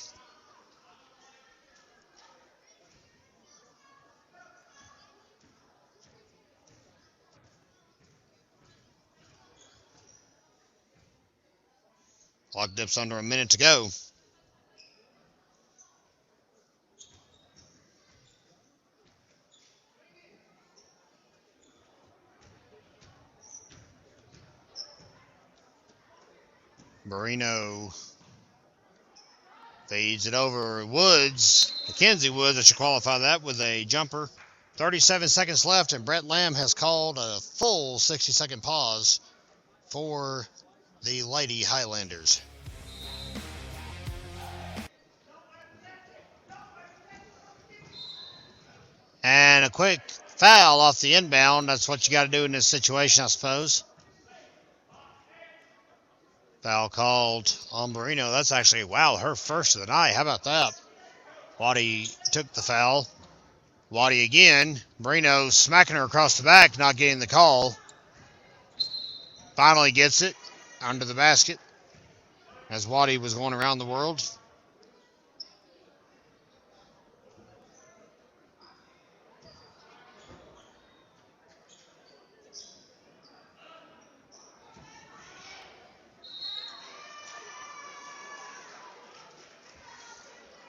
S1: Clock dips under a minute to go. Marino fades it over. Woods, Mackenzie Woods, I should qualify that with a jumper. 37 seconds left, and Brett Lamb has called a full 60-second pause for the Lady Highlanders. And a quick foul off the inbound. That's what you got to do in this situation, I suppose. Foul called on Marino. That's actually, wow, her first of the night. How about that? Waddy took the foul. Waddy again. Marino smacking her across the back, not getting the call. Finally gets it under the basket as Waddy was going around the world.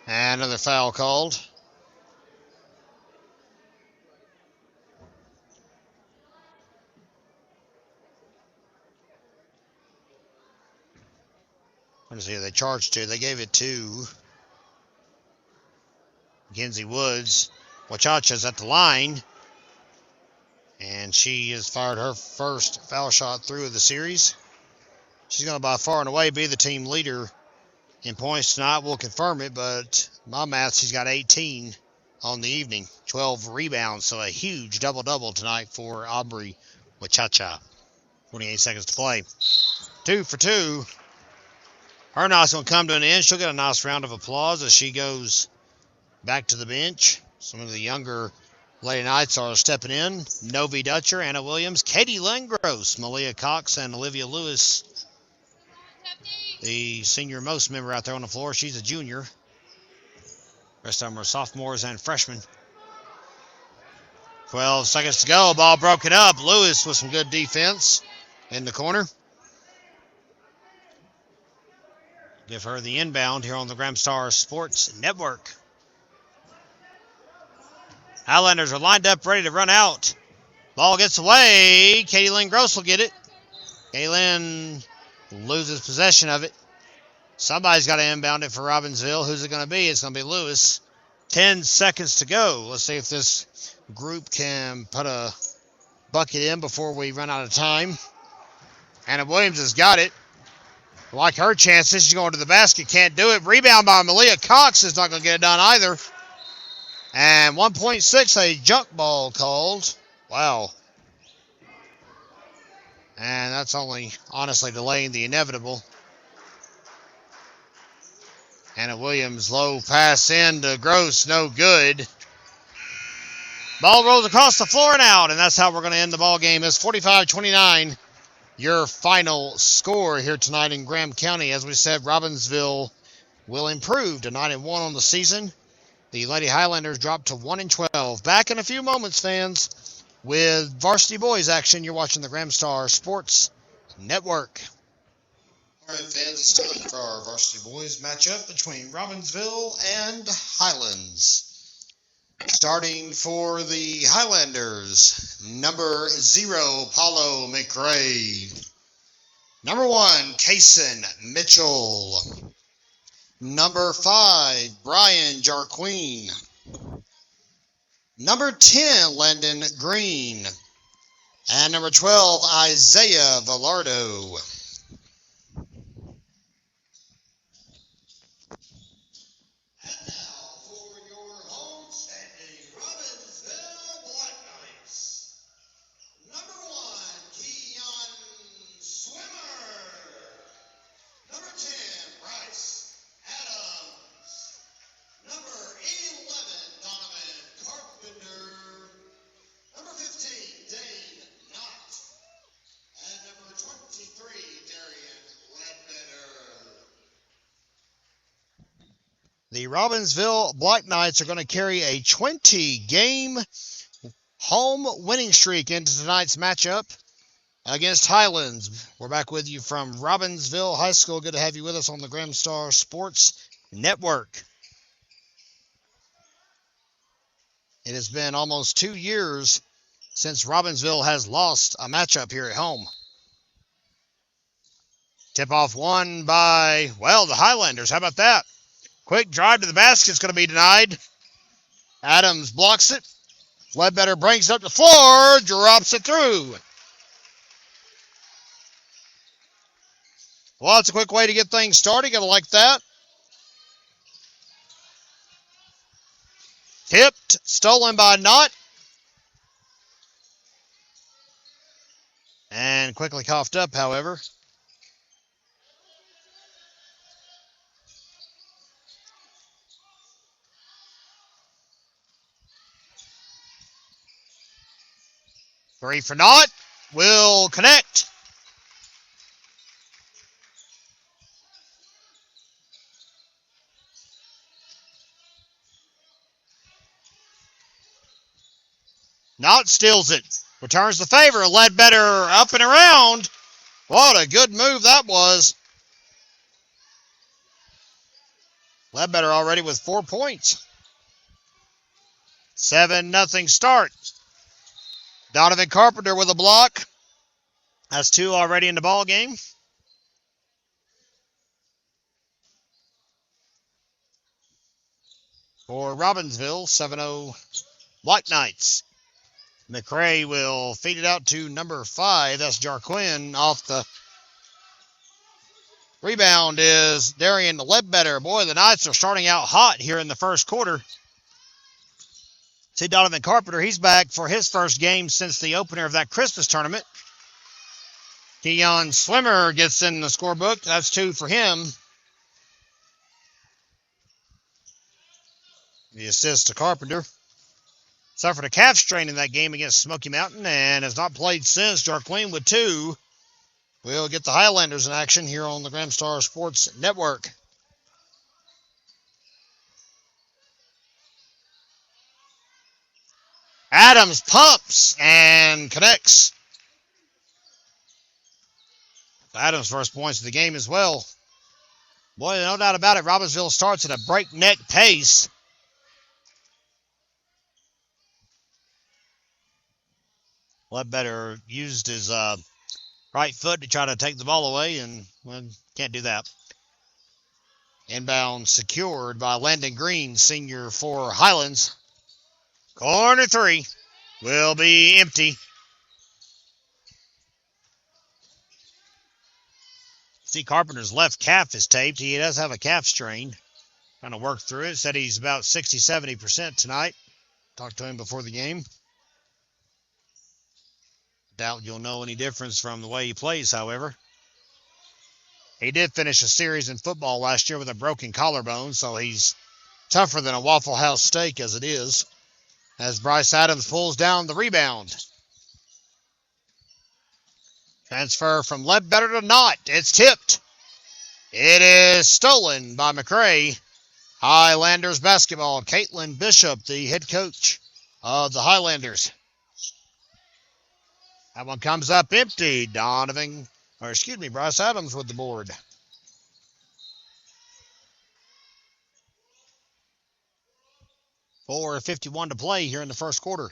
S1: And another foul called. What is it they charged to? They gave it to Mackenzie Woods. Wachacha's at the line. And she has fired her first foul shot through of the series. She's going to by far and away be the team leader in points tonight. We'll confirm it, but my math, she's got 18 on the evening. 12 rebounds, so a huge double-double tonight for Aubrey Wachacha. 28 seconds to play. 2 for 2. Her night's going to come to an end. She'll get a nice round of applause as she goes back to the bench. Some of the younger Lady Knights are stepping in. Novi Dutcher, Anna Williams, Katie Lengross, Malia Cox, and Olivia Lewis. The senior most member out there on the floor. She's a junior. Rest of them are sophomores and freshmen. 12 seconds to go. Ball broken up. Lewis with some good defense in the corner. Give her the inbound here on the Gramstar Sports Network. Highlanders are lined up, ready to run out. Ball gets away. Katie Lynn Gross will get it. Katie Lynn loses possession of it. Somebody's got to inbound it for Robbinsville. Who's it going to be? It's going to be Lewis. 10 seconds to go. Let's see if this group can put a bucket in before we run out of time. Anna Williams has got it. Like her chances. She's going to the basket. Can't do it. Rebound by Malia Cox is not going to get it done either. And 1.6, a junk ball called. Wow. And that's only, honestly, delaying the inevitable. Anna Williams, low pass in to Gross, no good. Ball rolls across the floor and out, and that's how we're going to end the ball game. It's 45-29, your final score here tonight in Graham County. As we said, Robbinsville will improve to 9-1 on the season. The Lady Highlanders drop to 1-12. Back in a few moments, fans. with Varsity Boys action. You're watching the Gramstar Sports Network. All right, fans, it's time for our Varsity Boys matchup between Robbinsville and Highlands. Starting for the Highlanders, number 0, Paulo McRae. Number 1, Kaysen Mitchell. Number 5, Brian Jarqueen. Number 10, Landon Green. And number 12, Isaiah Velardo. And now for your homestanding Robbinsville Black Knights. Number 1, Keon Swimmer. Number 10, Bryce Adams. Number 11, Donovan Carpenter. Number 15, Dane Knott. And number 23, Darian Ledbetter. The Robbinsville Black Knights are going to carry a 20-game home winning streak into tonight's matchup against Highlands. We're back with you from Robbinsville High School. Good to have you with us on the Gramstar Sports Network. It has been almost 2 years since Robbinsville has lost a matchup here at home. Tip-off won by, well, the Highlanders. How about that? Quick drive to the basket is going to be denied. Adams blocks it. Ledbetter brings it up the floor, drops it through. Well, that's a quick way to get things started. Gotta like that. Tipped, stolen by Knott. And quickly coughed up, however. Three for Knott. Will connect. Knott steals it. Returns the favor. Ledbetter up and around. What a good move that was. Ledbetter already with 4 points. 7-0 start. Donovan Carpenter with a block. That's 2 already in the ball game. For Robbinsville, 7-0 Black Knights. McRae will feed it out to number 5. That's Jarquin off the rebound is Darian Ledbetter. Boy, the Knights are starting out hot here in the first quarter. See Donovan Carpenter, he's back for his first game since the opener of that Christmas tournament. Keon Swimmer gets in the scorebook. That's 2 for him. The assist to Carpenter. Suffered a calf strain in that game against Smoky Mountain and has not played since. Jarquin with 2. We'll get the Highlanders in action here on the Gramstar Sports Network. Adams pumps and connects. Adams' first points of the game as well. Boy, no doubt about it, Robbinsville starts at a breakneck pace. Ledbetter used his right foot to try to take the ball away, and well, can't do that. Inbound secured by Landon Green, senior for Highlands. Corner 3 will be empty. See, Carpenter's left calf is taped. He does have a calf strain. Trying to work through it. Said he's about 60-70% tonight. Talked to him before the game. Doubt you'll know any difference from the way he plays, however. He did finish a series in football last year with a broken collarbone, so he's tougher than a Waffle House steak as it is. As Bryce Adams pulls down the rebound. Transfer from Ledbetter to Knott. It's tipped. It is stolen by McRae. Highlanders basketball. Caitlin Bishop, the head coach of the Highlanders. That one comes up empty. Bryce Adams with the board. 4:51 to play here in the first quarter.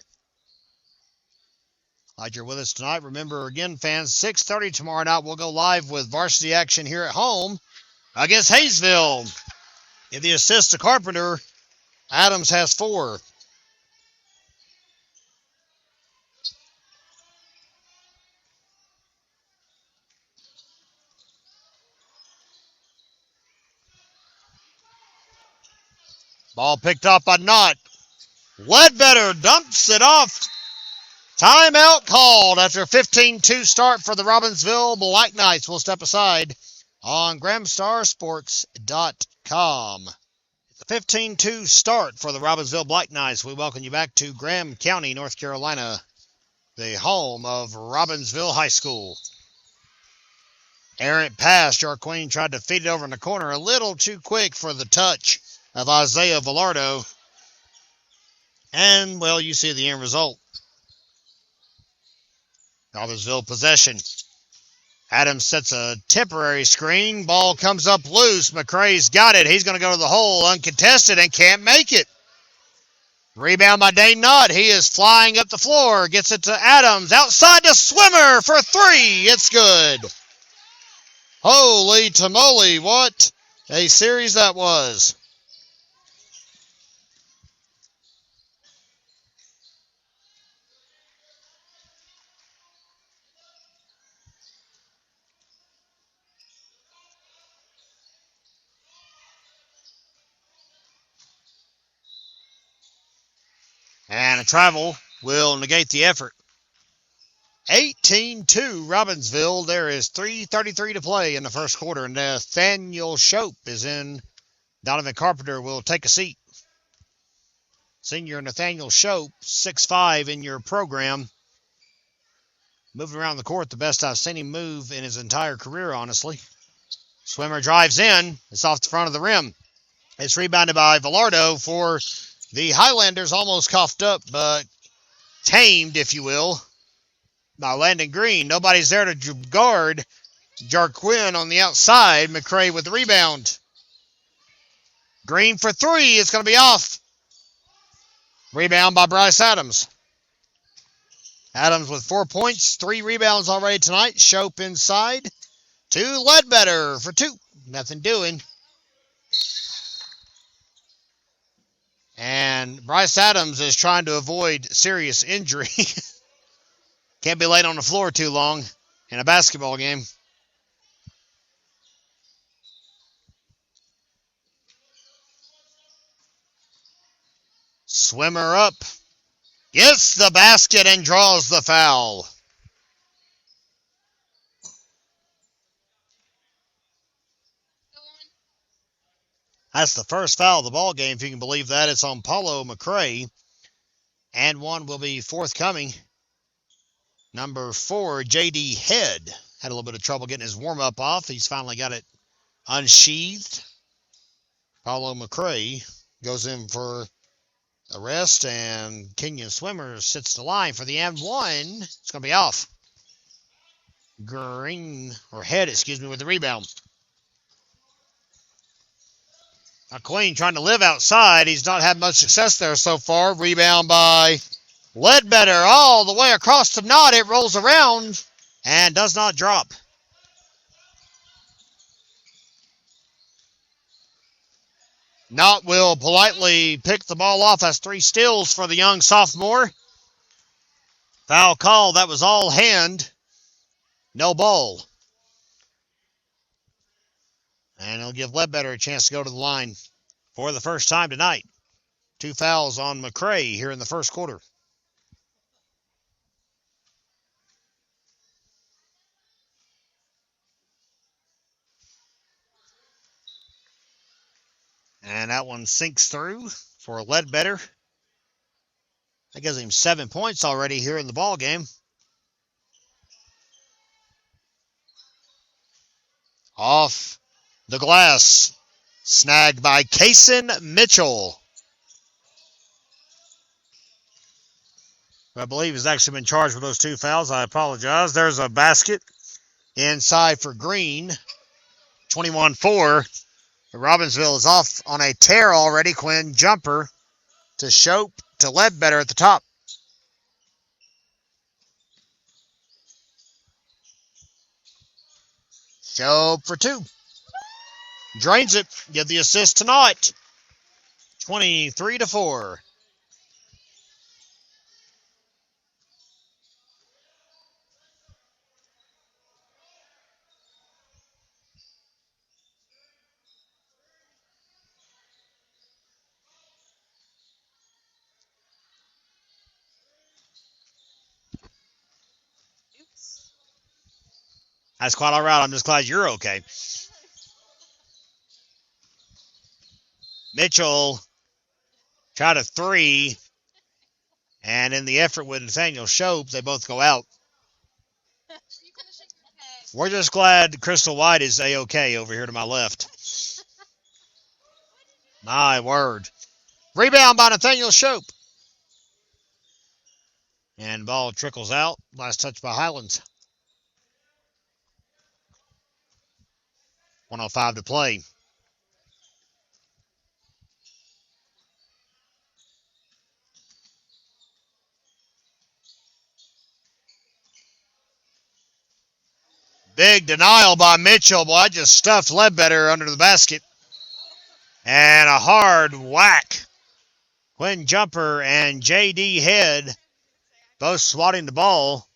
S1: Glad you're with us tonight. Remember, again, fans, 6:30 tomorrow night, we'll go live with varsity action here at home against Hayesville. In the assist to Carpenter, Adams has 4. Ball picked up by Knott. Ledbetter dumps it off. Timeout called after a 15-2 start for the Robbinsville Black Knights. We'll step aside on GramStarSports.com. It's a 15-2 start for the Robbinsville Black Knights. We welcome you back to Graham County, North Carolina, the home of Robbinsville High School. Errant pass. Jarquin tried to feed it over in the corner a little too quick for the touch of Isaiah Villardo. And, well, you see the end result. Robbinsville possession. Adams sets a temporary screen. Ball comes up loose. McCrae's got it. He's going to go to the hole uncontested and can't make it. Rebound by Dane Knott. He is flying up the floor. Gets it to Adams. Outside to Swimmer for 3. It's good. Holy tamale. What a series that was. And a travel will negate the effort. 18-2 Robbinsville. There is 3:33 to play in the first quarter. Nathaniel Shope is in. Donovan Carpenter will take a seat. Senior Nathaniel Shope, 6'5" in your program. Moving around the court the best I've seen him move in his entire career, honestly. Swimmer drives in. It's off the front of the rim. It's rebounded by Villardo for the Highlanders, almost coughed up, but tamed, if you will, by Landon Green. Nobody's there to guard Jarquin on the outside. McCrae with the rebound. Green for 3. It's going to be off. Rebound by Bryce Adams. Adams with 4 points, 3 rebounds already tonight. Shope inside to Ledbetter for 2. Nothing doing. And Bryce Adams is trying to avoid serious injury. Can't be laid on the floor too long in a basketball game. Swimmer up. Gets the basket and draws the foul. That's the first foul of the ball game, if you can believe that. It's on Paulo McCrae. And one will be forthcoming. Number 4, J.D. Head. Had a little bit of trouble getting his warm-up off. He's finally got it unsheathed. Paulo McCrae goes in for a rest, and Kenyon Swimmer sits the line for the and one. It's going to be off. Head, with the rebound. Now Queen trying to live outside. He's not had much success there so far. Rebound by Ledbetter all the way across the knot. It rolls around and does not drop. Knott will politely pick the ball off. That's 3 steals for the young sophomore. Foul call. That was all hand. No ball. And it'll give Ledbetter a chance to go to the line for the first time tonight. 2 fouls on McCrae here in the first quarter. And that one sinks through for Ledbetter. That gives him 7 points already here in the ball game. Off the glass. Snagged by Kaysen Mitchell. I believe has actually been charged with those 2 fouls. I apologize. There's a basket inside for Green. 21-4. Robbinsville is off on a tear already. Quinn jumper to Shope to Ledbetter at the top. Shope for 2. Drains it. Give the assist tonight. 23-4.
S3: Oops.
S1: That's quite all right. I'm just glad you're okay. Mitchell tried a 3, and in the effort with Nathaniel Shope, they both go out. We're just glad Crystal White is A-OK over here to my left. My word. Rebound by Nathaniel Shope. And ball trickles out. Last touch by Highlands. 1:05 to play. Big denial by Mitchell. Boy, I just stuffed Ledbetter under the basket. And a hard whack. Quinn Jumper and J.D. Head both swatting the ball.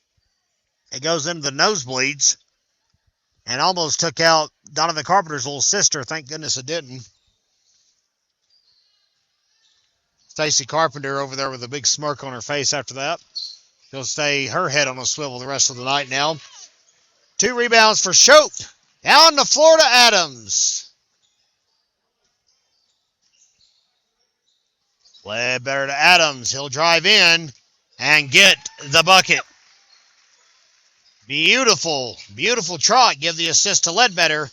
S1: It goes into the nosebleeds and almost took out Donovan Carpenter's little sister. Thank goodness it didn't. Stacy Carpenter over there with a big smirk on her face after that. She'll stay her head on a swivel the rest of the night now. 2 rebounds for Shope. Down the floor to Adams. Ledbetter to Adams. He'll drive in and get the bucket. Beautiful, beautiful trot. Give the assist to Ledbetter.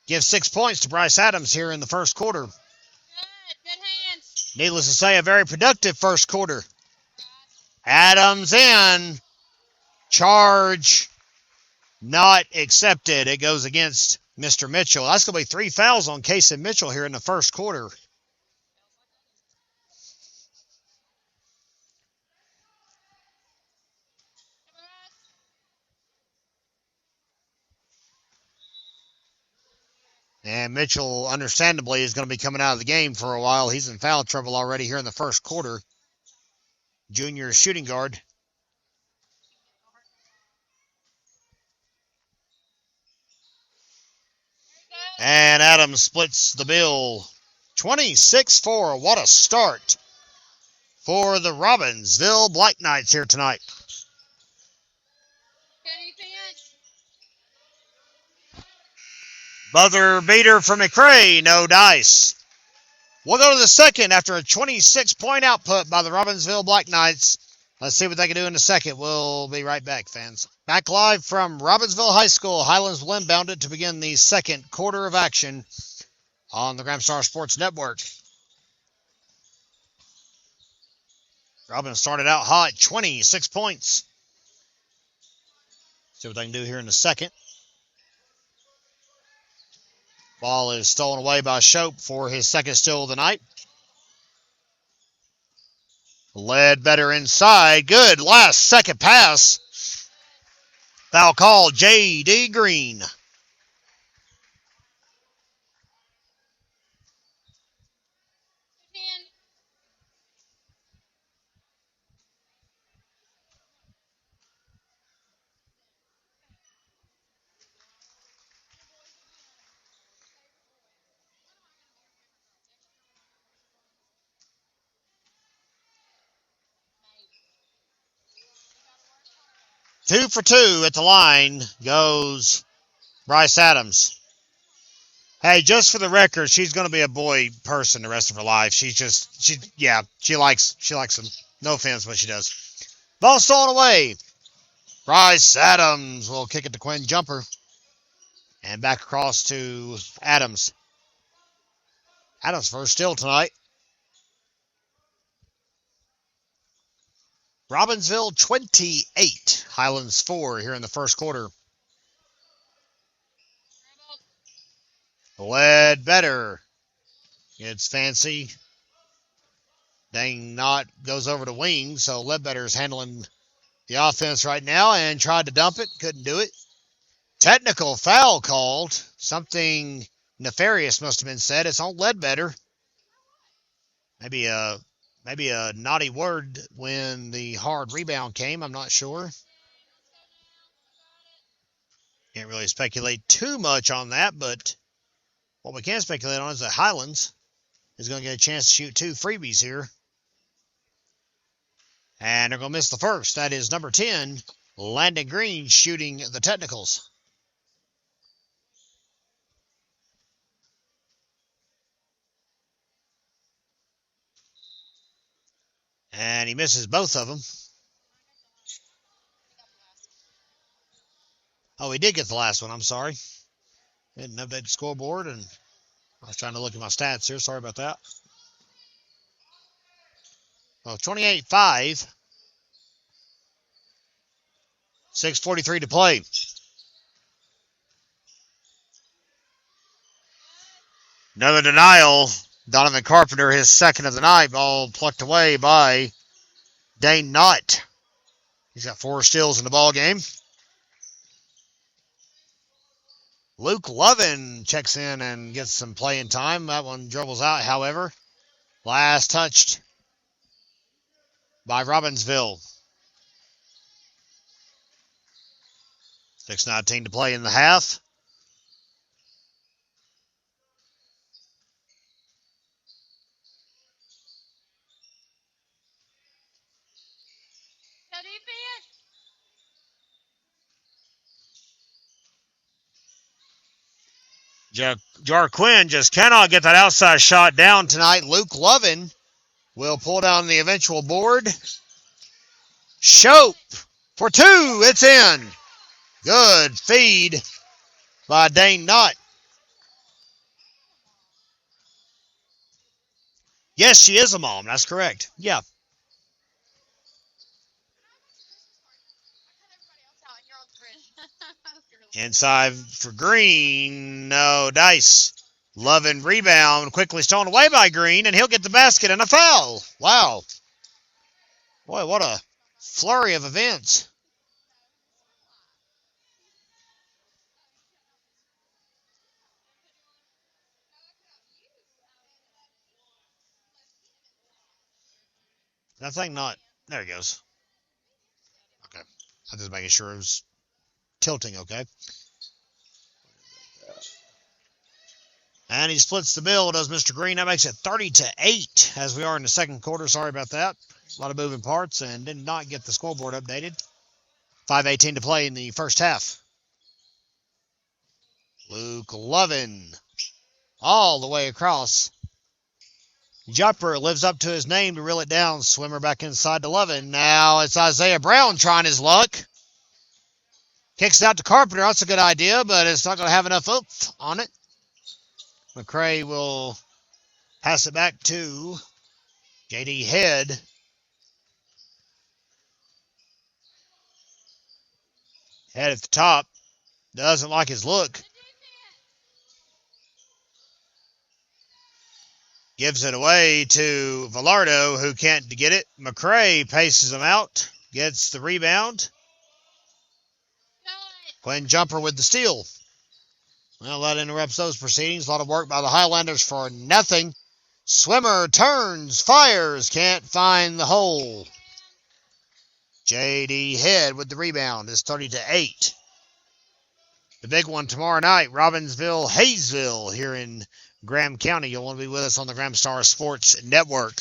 S1: Give 6 points to Bryce Adams here in the first quarter.
S3: Good hands.
S1: Needless to say, a very productive first quarter. Adams in. Charge not accepted. It goes against Mr. Mitchell. That's going to be 3 fouls on Casey Mitchell here in the first quarter. And Mitchell, understandably, is going to be coming out of the game for a while. He's in foul trouble already here in the first quarter. Junior shooting guard. And Adams splits the bill. 26-4. What a start for the Robbinsville Black Knights here tonight. Buzzer beater for McCray. No dice. We'll go to the second after a 26-point output by the Robbinsville Black Knights. Let's see what they can do in a second. We'll be right back, fans. Back live from Robbinsville High School. Highlands will inbound it to begin the second quarter of action on the Gramstar Sports Network. Robin started out hot, 26 points. See what they can do here in a second. Ball is stolen away by Shope for his second steal of the night. Ledbetter inside. Good last second pass. Foul call, J.D. Green. Two for two at the line goes Bryce Adams. Hey, just for the record, she's going to be a boy person the rest of her life. She likes him. No offense, but she does. Ball stolen away. Bryce Adams will kick it to Quinn Jumper. And back across to Adams. Adams first steal tonight. Robbinsville 28, Highlands 4 here in the first quarter. Ledbetter gets fancy. Dang Knott goes over to wing, so Ledbetter's handling the offense right now and tried to dump it. Couldn't do it. Technical foul called. Something nefarious must have been said. It's on Ledbetter. Maybe a naughty word when the hard rebound came. I'm not sure. Can't really speculate too much on that, but what we can speculate on is that Highlands is going to get a chance to shoot 2 freebies here. And they're going to miss the first. That is number 10, Landon Green, shooting the technicals. And he misses both of them. Oh, he did get the last one. I'm sorry. Didn't update the scoreboard, and I was trying to look at my stats here. Sorry about that. Well, 28-5. 6:43 to play. Another denial. Donovan Carpenter, his second of the night. Ball plucked away by Dane Knott. He's got 4 steals in the ball game. Luke Lovin checks in and gets some playing time. That one dribbles out, however. Last touched by Robbinsville. 6:19 to play in the half. Jarquin just cannot get that outside shot down tonight. Luke Lovin will pull down the eventual board. Shope for 2. It's in. Good feed by Dane Knott. Yes, she is a mom. That's correct. Yeah. Inside for Green. No dice. Lovin rebound. Quickly stolen away by Green, and he'll get the basket and a foul. Wow. Boy, what a flurry of events. That thing not... There it goes. Okay. I'm just making sure it was tilting okay. And he splits the bill, does Mr. Green. That makes it 30-8 as we are in the second quarter. Sorry about that. A lot of moving parts and did not get the scoreboard updated. 5:18 to play in the first half. Luke Lovin all the way across. Jumper lives up to his name to reel it down. Swimmer back inside to Lovin. Now it's Isaiah Brown trying his luck. Kicks it out to Carpenter. That's a good idea, but it's not going to have enough oomph on it. McCray will pass it back to J.D. Head. Head at the top. Doesn't like his look. Gives it away to Villardo, who can't get it. McCray paces him out. Gets the rebound. Quinn Jumper with the steal. Well, that interrupts those proceedings. A lot of work by the Highlanders for nothing. Swimmer turns, fires, can't find the hole. J.D. Head with the rebound. It's 30-8. The big one tomorrow night, Robbinsville, Hayesville here in Graham County. You'll want to be with us on the Graham Star Sports Network.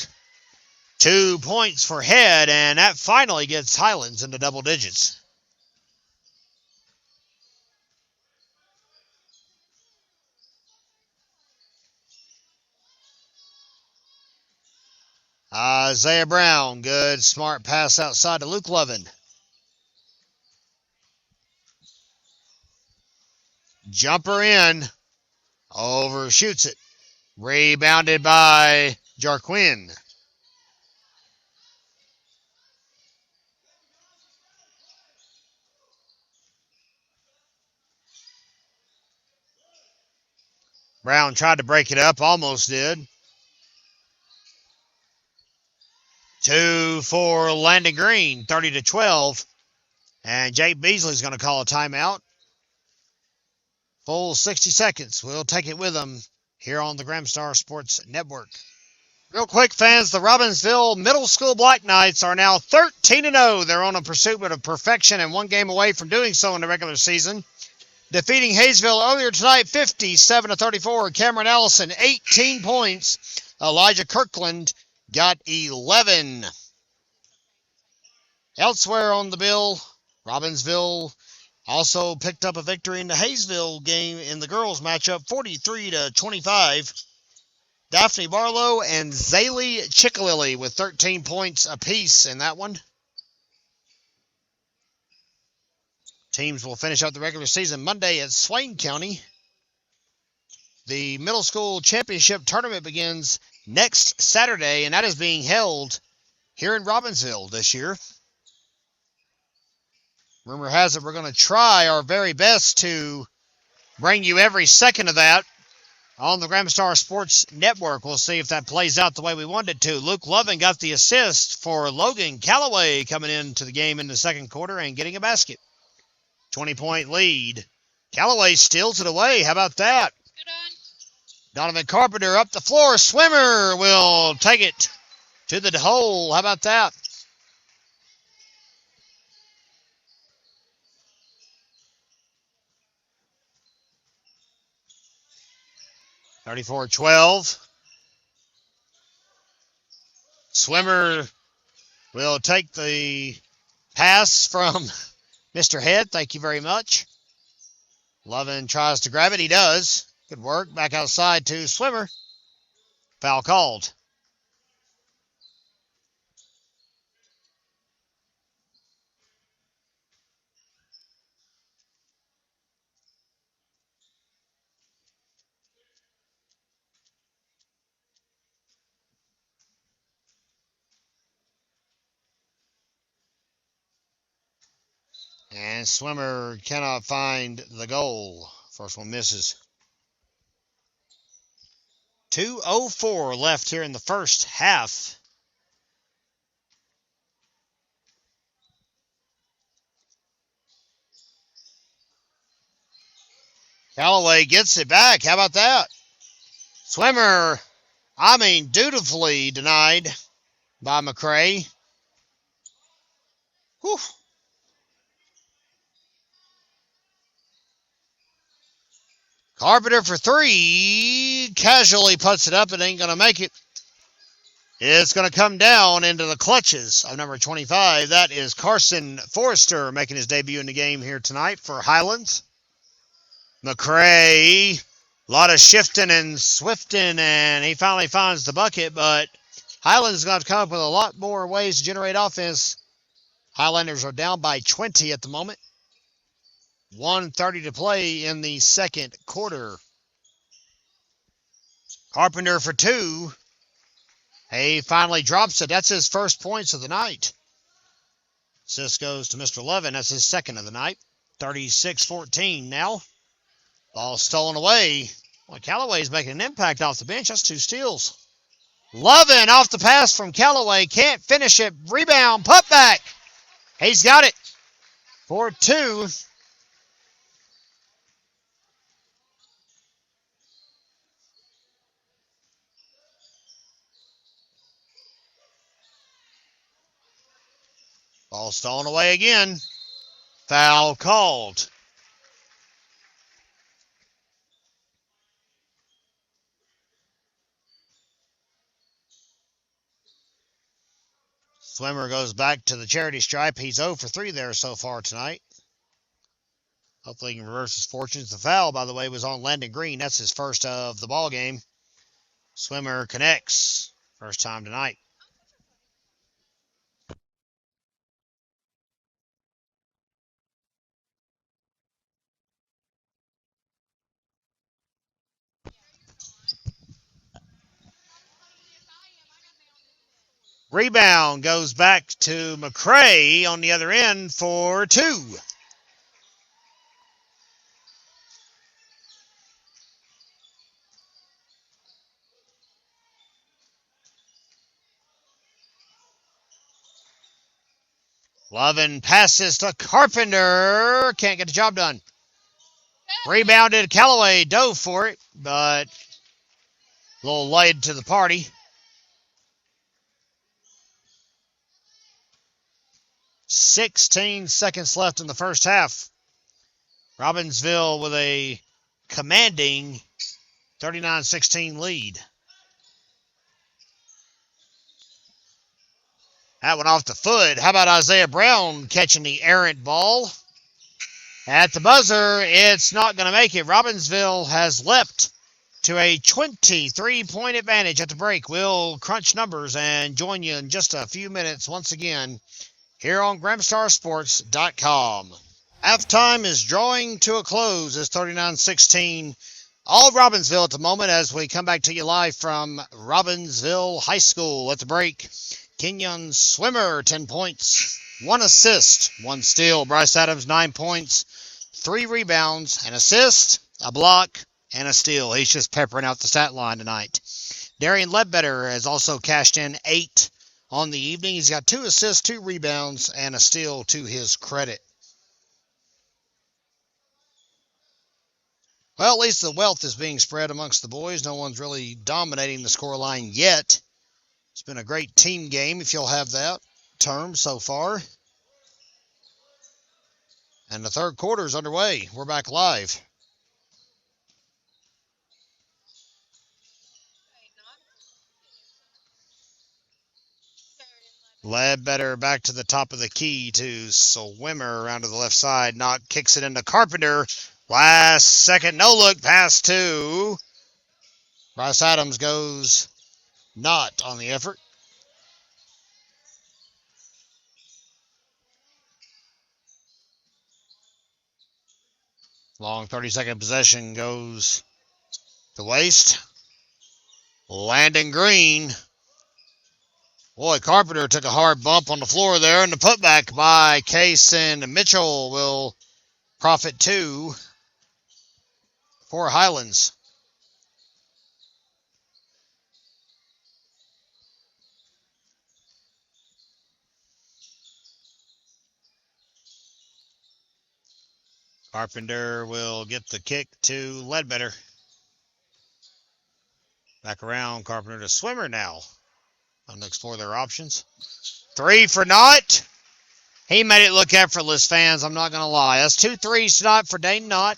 S1: 2 points for Head, and that finally gets Highlands into double digits. Isaiah Brown, good, smart pass outside to Luke Lovin. Jumper in, overshoots it. Rebounded by Jarquin. Brown tried to break it up, almost did. 2 for Landon Green, 30-12. And Jake Beasley's going to call a timeout. Full 60 seconds. We'll take it with them here on the Gramstar Sports Network. Real quick, fans, the Robbinsville Middle School Black Knights are now 13-0. They're on a pursuit of perfection and one game away from doing so in the regular season. Defeating Hayesville earlier tonight, 57-34. Cameron Allison, 18 points. Elijah Kirkland got 11. Elsewhere on the bill, Robbinsville also picked up a victory in the Hayesville game in the girls matchup, 43-25. Daphne Barlow and Zaylee Chickalilly with 13 points apiece in that one. Teams will finish up the regular season Monday at Swain County. The middle school championship tournament begins next Saturday, and that is being held here in Robbinsville this year. Rumor has it we're going to try our very best to bring you every second of that on the Gramstar Sports Network. We'll see if that plays out the way we wanted it to. Luke Lovin got the assist for Logan Calloway coming into the game in the second quarter and getting a basket. 20-point lead. Calloway steals it away. How about that? Donovan Carpenter up the floor. Swimmer will take it to the hole. How about that? (34-12). Swimmer will take the pass from Mr. Head. Thank you very much. Lovin tries to grab it. He does. Good work. Back outside to Swimmer. Foul called. And Swimmer cannot find the goal. First one misses. 2:04 left here in the first half. Calloway gets it back. How about that? Swimmer, dutifully denied by McCray. Whew. Carpenter for three. Casually puts it up. It ain't going to make it. It's going to come down into the clutches of number 25. That is Carson Forrester making his debut in the game here tonight for Highlands. McCray, a lot of shifting and swifting, and he finally finds the bucket, but Highlands is going to have to come up with a lot more ways to generate offense. Highlanders are down by 20 at the moment. 1:30 to play in the second quarter. Carpenter for two. He finally drops it. That's his first points of the night. Assist goes to Mr. Levin. That's his second of the night. 36-14 now. Ball stolen away. Well, Callaway's making an impact off the bench. That's two steals. Lovin off the pass from Callaway. Can't finish it. Rebound. Put back. He's got it. For two. Ball stolen away again. Foul called. Swimmer goes back to the charity stripe. He's 0 for 3 there so far tonight. Hopefully he can reverse his fortunes. The foul, by the way, was on Landon Green. That's his first of the ball game. Swimmer connects. First time tonight. Rebound goes back to McCray on the other end for two. Lovin passes to Carpenter. Can't get the job done. Rebounded. Callaway dove for it, but a little late to the party. 16 seconds left in the first half. Robbinsville with a commanding 39-16 lead. That one off the foot. How about Isaiah Brown catching the errant ball? At the buzzer, it's not going to make it. Robbinsville has leapt to a 23-point advantage at the break. We'll crunch numbers and join you in just a few minutes once again here on GramstarSports.com. Halftime is drawing to a close. It's 39-16. All Robbinsville at the moment as we come back to you live from Robbinsville High School at the break. Kenyon Swimmer, 10 points, 1 assist, 1 steal. Bryce Adams, 9 points, 3 rebounds, an assist, a block, and a steal. He's just peppering out the stat line tonight. Darian Ledbetter has also cashed in 8 on the evening. He's got 2 assists, 2 rebounds, and a steal to his credit. Well, at least the wealth is being spread amongst the boys. No one's really dominating the scoreline yet. It's been a great team game, if you'll have that term so far. And the third quarter is underway. We're back live. Ledbetter back to the top of the key to Swimmer around to the left side. Knock kicks it into Carpenter. Last second no-look pass to Bryce Adams goes not on the effort. Long 30-second possession goes to waste. Landon Green. Boy, Carpenter took a hard bump on the floor there, and the putback by Case and Mitchell will profit 2 for Highlands. Carpenter will get the kick to Ledbetter. Back around, Carpenter to Swimmer now. I'm going to explore their options. 3 for Knott. He made it look effortless, fans. I'm not going to lie. That's 2 threes tonight for Dane Knott.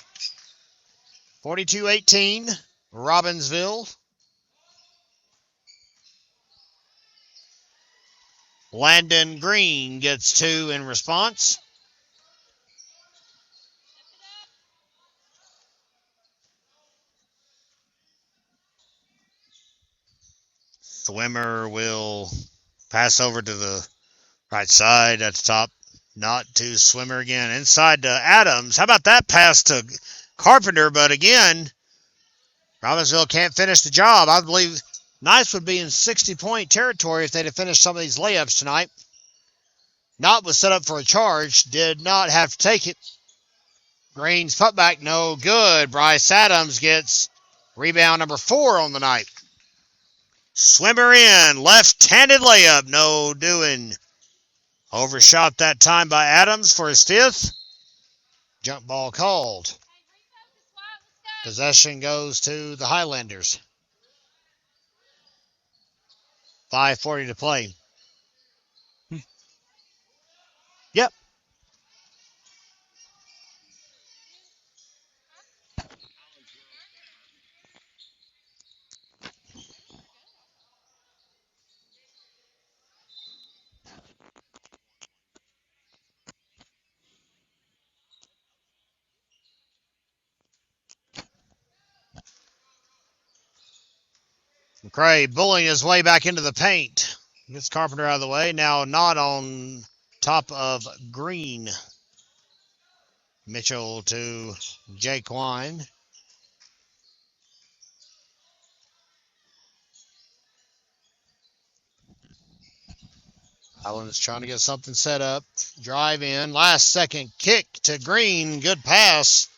S1: 42-18, Robbinsville. Landon Green gets 2 in response. Swimmer will pass over to the right side at the top. Not to Swimmer again. Inside to Adams. How about that pass to Carpenter? But again, Robbinsville can't finish the job. I believe Nice would be in 60-point territory if they'd have finished some of these layups tonight. Knott was set up for a charge. Did not have to take it. Green's putback, no good. Bryce Adams gets rebound number 4 on the night. Swimmer in. Left-handed layup. No doing. Overshot that time by Adams for his 5th. Jump ball called. Possession goes to the Highlanders. 5:40 to play. Yep. McCray bullying his way back into the paint. Gets Carpenter out of the way. Now not on top of Green. Mitchell to Jaquan. Highlands trying to get something set up. Drive in. Last second kick to Green. Good pass.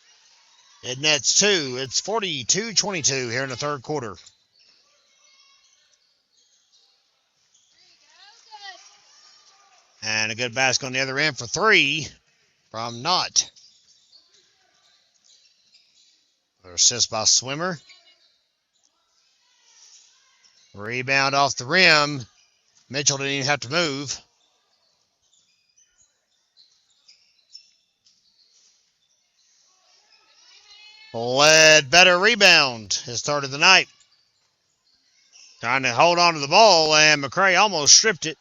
S1: It nets 2. It's 42-22 here in the third quarter. And a good basket on the other end for 3 from Knott. Assist by Swimmer. Rebound off the rim. Mitchell didn't even have to move. Ledbetter rebound. His start of the night. Trying to hold on to the ball, and McCray almost stripped it.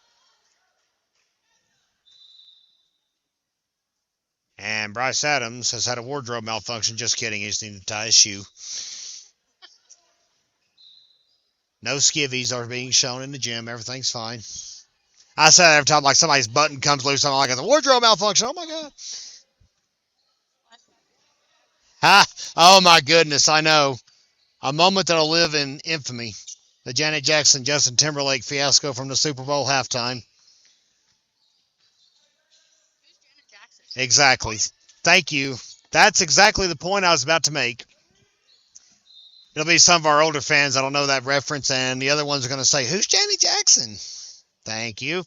S1: And Bryce Adams has had a wardrobe malfunction. Just kidding. He just needed to tie his shoe. No skivvies are being shown in the gym. Everything's fine. I say that every time, like somebody's button comes loose, I'm like, it's a wardrobe malfunction. Oh, my God. Ha! Oh, my goodness. I know. A moment that'll live in infamy. The Janet Jackson, Justin Timberlake fiasco from the Super Bowl halftime. Exactly. Thank you. That's exactly the point I was about to make. It'll be some of our older fans that don't know that reference, and the other ones are going to say, who's Janet Jackson? Thank you.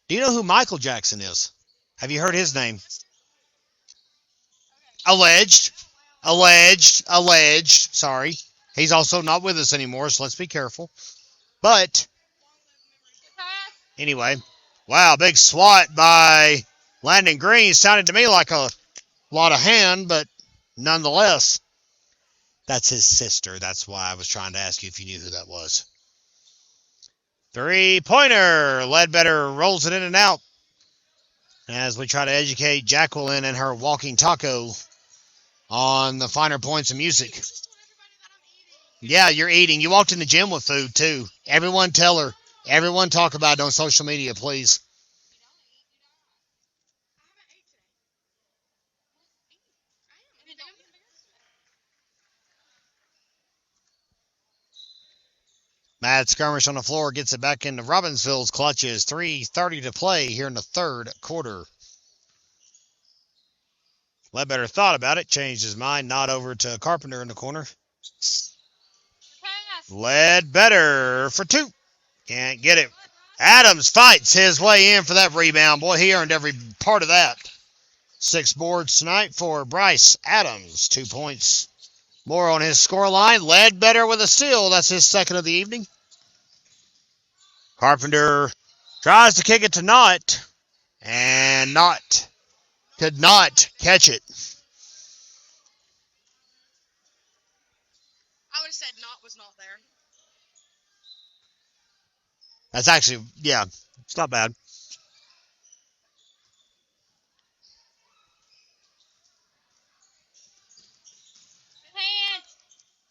S1: Do you know who Michael Jackson is? Have you heard his name? Alleged. Sorry. He's also not with us anymore, so let's be careful. But, anyway. Wow, big swat by Landon Green. Sounded to me like a lot of hand, but nonetheless. That's his sister. That's why I was trying to ask you if you knew who that was. 3-pointer. Ledbetter rolls it in and out. As we try to educate Jacqueline and her walking taco on the finer points of music. Yeah, you're eating. You walked in the gym with food, too. Everyone tell her. Everyone talk about it on social media, please. Mad skirmish on the floor gets it back into Robbinsville's clutches. 3:30 to play here in the third quarter. Ledbetter thought about it, changed his mind, nod over to Carpenter in the corner. Ledbetter for 2. Can't get it. Adams fights his way in for that rebound. Boy, he earned every part of that. 6 boards tonight for Bryce Adams. 2 points more on his score line. Ledbetter with a steal. That's his second of the evening. Carpenter tries to kick it to Knott. And Knott could not catch it.
S3: I would have said Knott was not there.
S1: That's actually, yeah, it's not bad.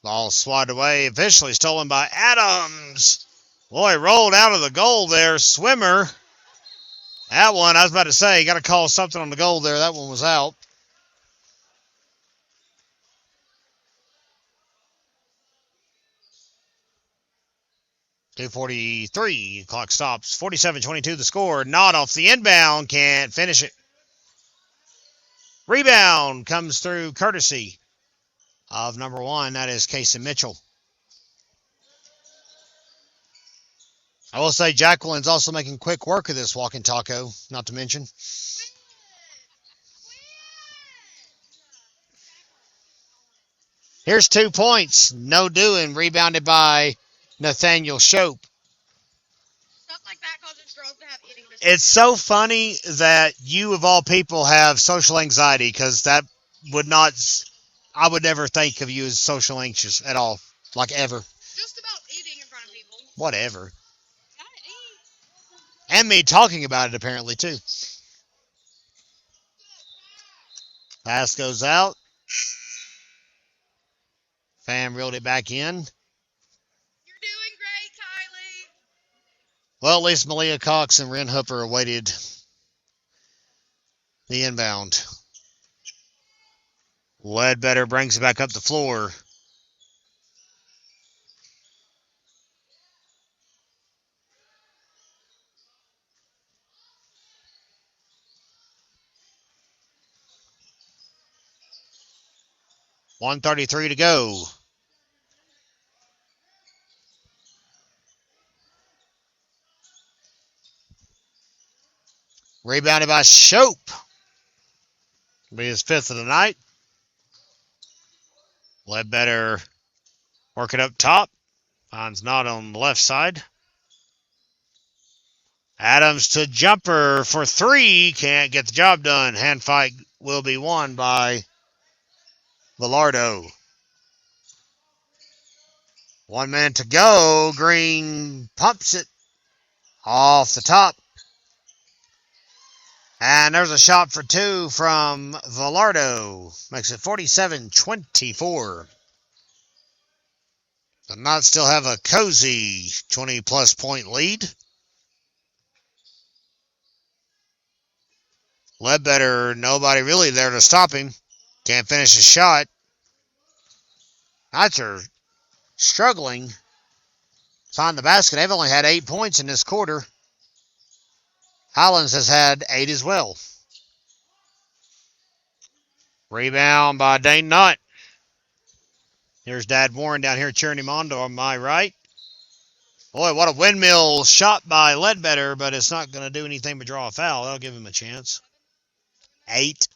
S1: Ball swatted away, officially stolen by Adams. Boy, rolled out of the goal there. Swimmer. That one, I was about to say, got to call something on the goal there. That one was out. .243, clock stops. 47-22 the score. Not off the inbound, can't finish it. Rebound comes through courtesy of number 1, that is Casey Mitchell. I will say Jacqueline's also making quick work of this walking taco, not to mention. Here's 2 points. No doing. Rebounded by Nathaniel Shope.
S3: Stuff like that causes girls to have eating disorders.
S1: It's so funny that you, of all people, have social anxiety, because that would not... I would never think of you as social anxious at all. Like, ever.
S3: Just about eating in front of people.
S1: Whatever.
S3: Gotta eat.
S1: And me talking about it, apparently, too. Pass goes out. Pham reeled it back in.
S3: You're doing great, Kylie.
S1: Well, at least Malia Cox and Ren Hooper awaited the inbound. Ledbetter brings it back up the floor. .133 to go. Rebounded by Shope. Be his 5th of the night. Ledbetter working up top. Finds not on the left side. Adams to jumper for 3. Can't get the job done. Hand fight will be won by Villardo. 1 minute to go. Green pumps it off the top. And there's a shot for 2 from Villardo. Makes it 47-24. The Knots still have a cozy 20-plus point lead. Ledbetter, nobody really there to stop him. Can't finish his shot. Knots are struggling to find the basket. They've only had 8 points in this quarter. Highlands has had 8 as well. Rebound by Dane Nutt. Here's Dad Warren down here cheering him on to my right. Boy, what a windmill shot by Ledbetter, but it's not going to do anything but draw a foul. That'll give him a chance. 8.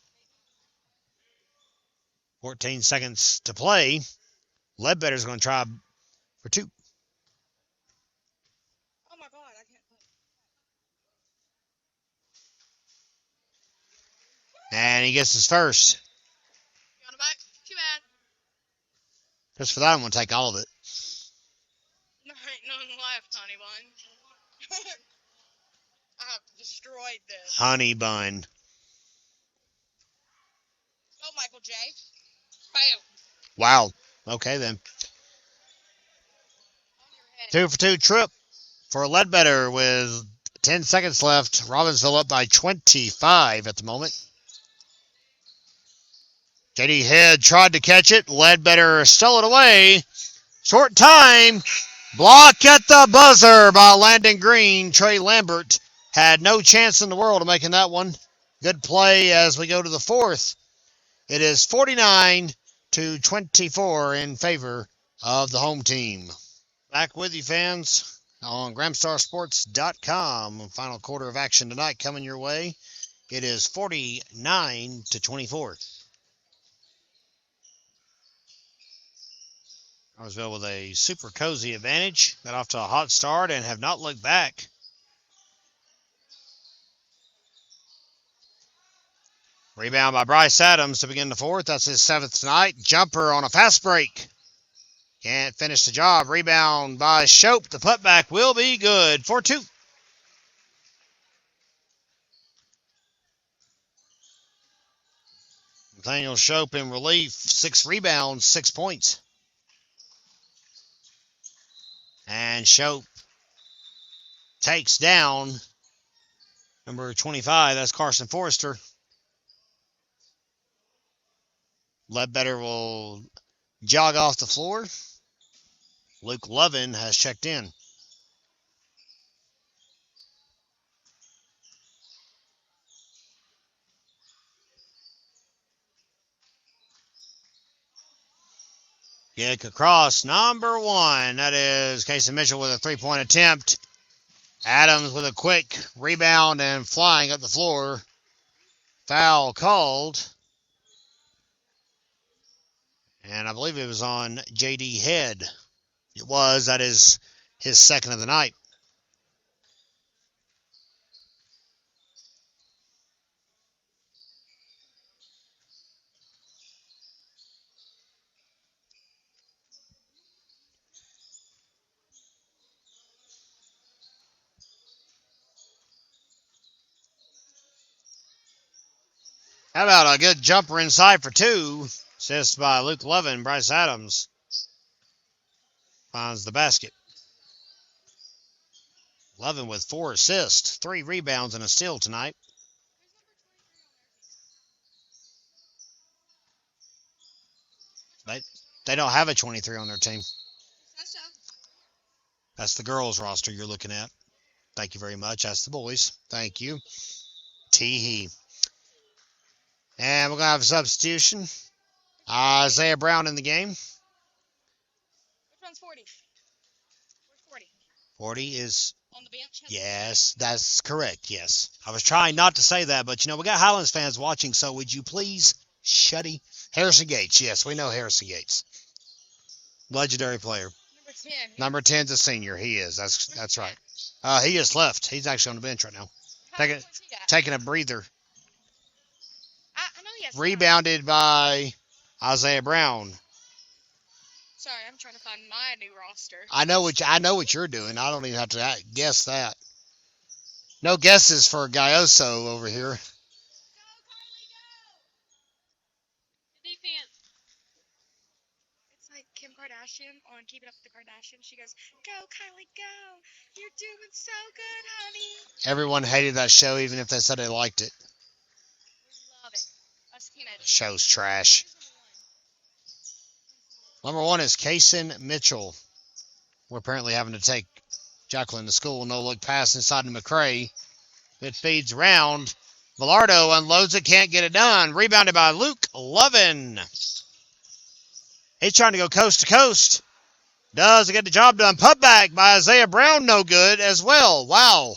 S1: 14 seconds to play. Ledbetter's going to try for 2.
S3: Oh my God, I can't play.
S1: And he gets his first.
S3: You on the back? Too bad.
S1: Just for that, I'm going to take all of it.
S3: There ain't none left, honey bun. I have destroyed this.
S1: Honey bun.
S3: Go, Michael J. Bam.
S1: Wow. Okay, then.
S3: On your head.
S1: 2 for 2 trip for Ledbetter with 10 seconds left. Robbinsville up by 25 at the moment. JD Head tried to catch it. Ledbetter stole it away. Short time. Block at the buzzer by Landon Green. Trey Lambert had no chance in the world of making that one. Good play as we go to the 4th. It is 49-24 in favor of the home team. Back with you, fans, on GramstarSports.com. Final quarter of action tonight coming your way. It is 49-24. Cartersville with a super cozy advantage. Got off to a hot start and have not looked back. Rebound by Bryce Adams to begin the 4th. That's his 7th tonight. Jumper on a fast break. Can't finish the job. Rebound by Shope. The putback will be good for 2. Nathaniel Shope in relief. 6 rebounds, 6 points. And Shope takes down number 25. That's Carson Forrester. Ledbetter will jog off the floor. Luke Lovin has checked in. Kick across, number 1. That is Casey Mitchell with a 3-point attempt. Adams with a quick rebound and flying up the floor. Foul called. And I believe it was on J.D. Head. It was. That is his 2nd of the night. How about a good jumper inside for 2? Assist by Luke Lovin. Bryce Adams finds the basket. Lovin with 4 assists, 3 rebounds, and a steal tonight. They don't have a 23 on their team. That's the girls' roster you're looking at. Thank you very much. That's the boys. Thank you. Tee-hee. And we're going to have a substitution. Isaiah Brown in the game.
S3: Which one's 40? Where's 40?
S1: 40 is,
S3: On the bench.
S1: yes, that's correct, yes. I was trying not to say that, but, we got Highlands fans watching, so would you please shutty? Harrison Gates, yes, we know Harrison Gates. Legendary player.
S3: Number 10.
S1: Number 10's a senior. He is. That's right. He just left. He's actually on the bench right now. Taking a breather.
S3: I know he has.
S1: Rebounded by Isaiah Brown.
S3: Sorry, I'm trying to find my new roster.
S1: I know what you're doing. I don't even have to guess that. No guesses for Gaioso over here.
S3: Defense. It's like Kim Kardashian on Keeping Up with the Kardashians. She goes, "Go, Kylie, go! You're doing so good, honey."
S1: Everyone hated that show, even if they said they liked it.
S3: Love it. Us teenagers.
S1: The show's trash. Number 1 is Kaysen Mitchell. We're apparently having to take Jacqueline to school. No look pass inside to McCray. It feeds round. Villardo unloads it, can't get it done. Rebounded by Luke Lovin. He's trying to go coast to coast. Does get the job done. Putback by Isaiah Brown, no good as well. Wow.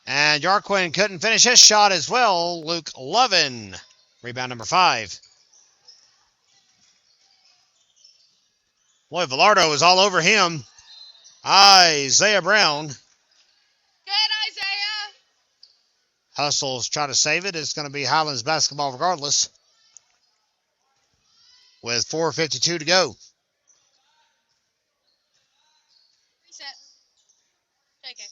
S1: And Jarquin couldn't finish his shot as well. Luke Lovin. Rebound number 5. Boy, Villardo is all over him. Isaiah Brown.
S3: Good, Isaiah.
S1: Hustles try to save it. It's going to be Highlands basketball regardless. With 4:52 to go.
S3: Reset. Take it.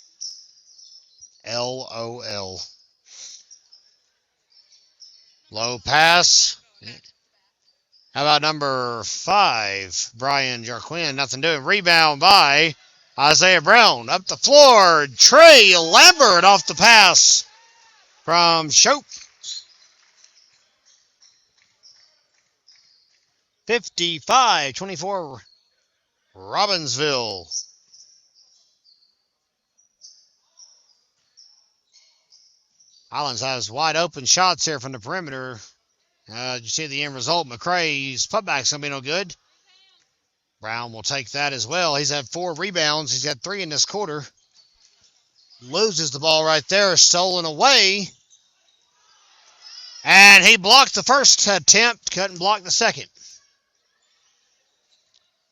S1: LOL. Low pass. How about number 5, Brian Jarquin? Nothing doing. Rebound by Isaiah Brown. Up the floor. Trey Lambert off the pass from Shope. 55-24, Robbinsville. Highlands has wide open shots here from the perimeter. You see the end result. McCray's putback's going to be no good. Brown will take that as well. He's had 4 rebounds. He's got 3 in this quarter. Loses the ball right there. Stolen away. And he blocked the first attempt. Couldn't block the second.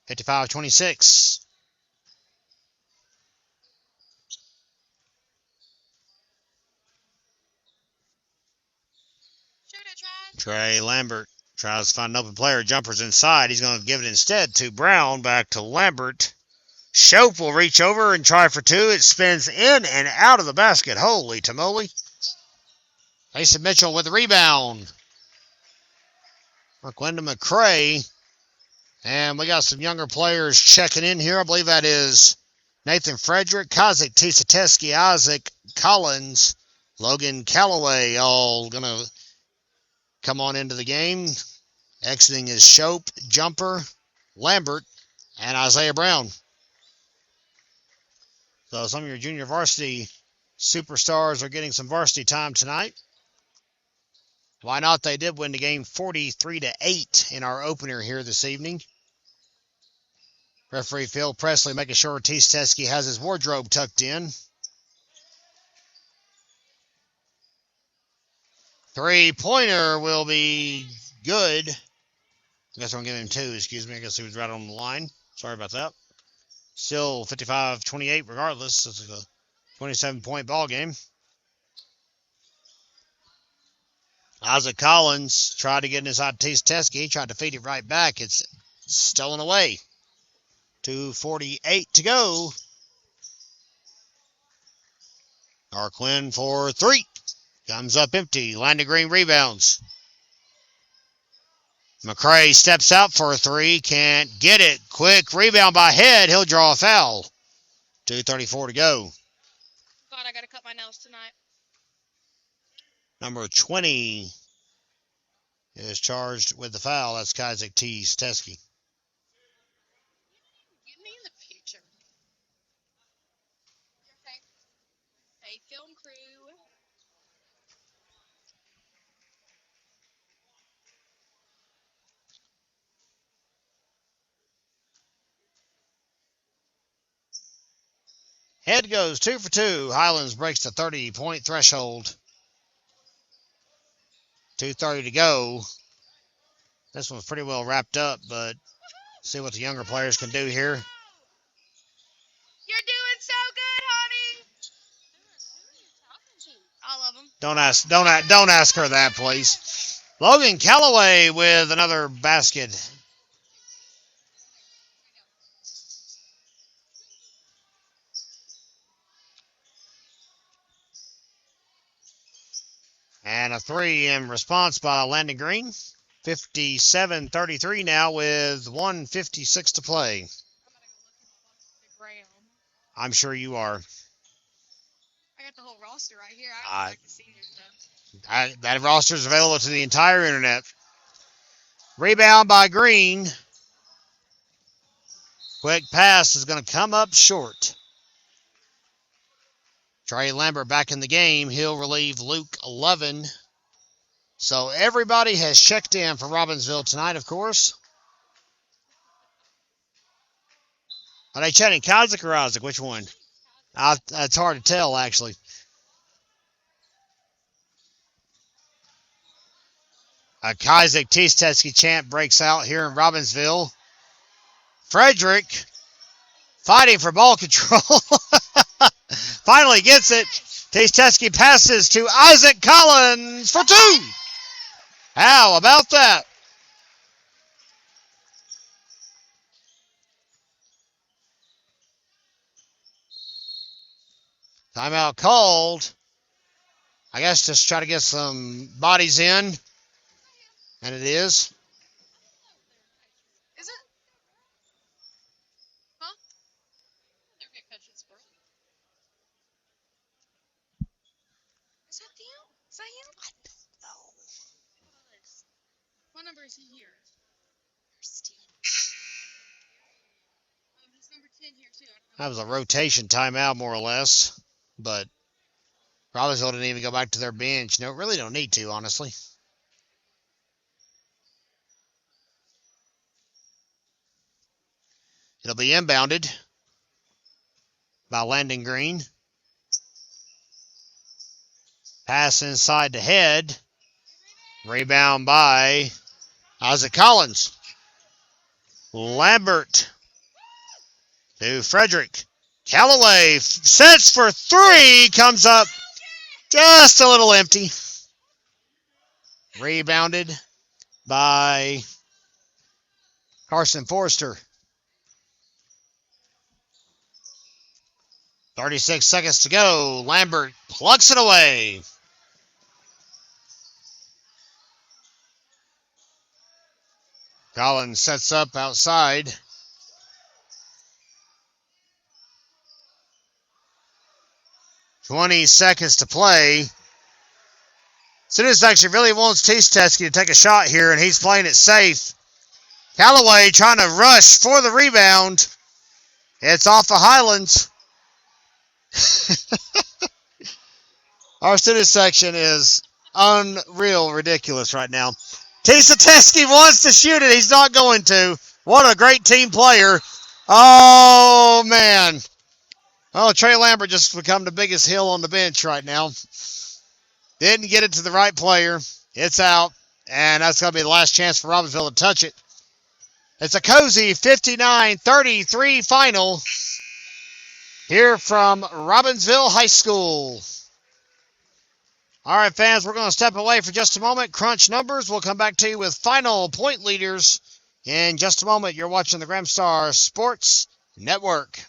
S1: 55-26. Trey Lambert tries to find an open player. Jumper's inside. He's going to give it instead to Brown. Back to Lambert. Shope will reach over and try for 2. It spins in and out of the basket. Holy tamale. Mason Mitchell with the rebound. Marquenda McCray. And we got some younger players checking in here. I believe that is Nathan Frederick, Kazik Tisateski, Isaac Collins, Logan Calloway, all going to come on into the game. Exiting is Shope, Jumper, Lambert, and Isaiah Brown. So some of your junior varsity superstars are getting some varsity time tonight. Why not? They did win the game 43-8 in our opener here this evening. Referee Phil Presley making sure Tisateski has his wardrobe tucked in. 3-pointer will be good. I guess I'm giving him 2, excuse me. I guess he was right on the line. Sorry about that. Still 55-28 regardless. It's a 27-point ball game. Isaac Collins tried to get inside Tisateski. He tried to feed it right back. It's stolen away. 2:48 to go. Arquin for 3. Comes up empty. Landon Green rebounds. McCray steps out for a 3. Can't get it. Quick rebound by Head. He'll draw a foul. 2:34 to go.
S3: God, I got to cut my nails tonight.
S1: Number 20 is charged with the foul. That's Kazik Tisateski.
S3: Get me in the picture. Okay. Hey, film crew.
S1: Head goes 2 for 2. Highlands breaks the 30-point threshold. 2:30 to go. This one's pretty well wrapped up, but see what the younger players can do here.
S3: You're doing so good, honey. All of them.
S1: Don't ask her that, please. Logan Calloway with another basket. And a 3 in response by Landon Green. 57-33 now with 1:56 to play. I'm sure you are.
S3: I got the whole roster right here. I like the senior stuff.
S1: That roster is available to the entire internet. Rebound by Green. Quick pass is going to come up short. Trey Lambert back in the game. He'll relieve Luke 11. So everybody has checked in for Robbinsville tonight, of course. Are they chatting Isaac or Isaac? Which one? It's hard to tell, actually. A Isaac Teestesky chant breaks out here in Robbinsville. Frederick fighting for ball control. Finally gets it. Teestesky passes to Isaac Collins for 2. How about that? Timeout called. I guess just try to get some bodies in. And it is.
S3: Is it? Huh? They're getting coaches for it. Is that you? Is that you? I don't know. What number is he here? Varsity. He's number 10 here, too.
S1: That was a rotation timeout, more or less. But Robbinsville didn't even go back to their bench. No, really don't need to, honestly. It'll be inbounded by Landon Green. Pass inside the head. Rebound by Isaac Collins. Lambert to Frederick. Callaway sets for 3. Comes up just a little empty. Rebounded by Carson Forrester. 36 seconds to go. Lambert plucks it away. Collins sets up outside. "20 seconds to play. Students actually really wants Teestesky to take a shot here, and he's playing it safe. Callaway trying to rush for the rebound. It's off of Highlands. Our student section is unreal ridiculous right now. Teestesky wants to shoot it. He's not going to. What a great team player. Oh, man. Oh, Trey Lambert just become the biggest hill on the bench right now. Didn't get it to the right player. It's out, and that's going to be the last chance for Robbinsville to touch it. It's a cozy 59-33 final here from Robbinsville High School. All right, fans, we're going to step away for just a moment. Crunch numbers. We'll come back to you with final point leaders in just a moment. You're watching the Gramstar Sports Network.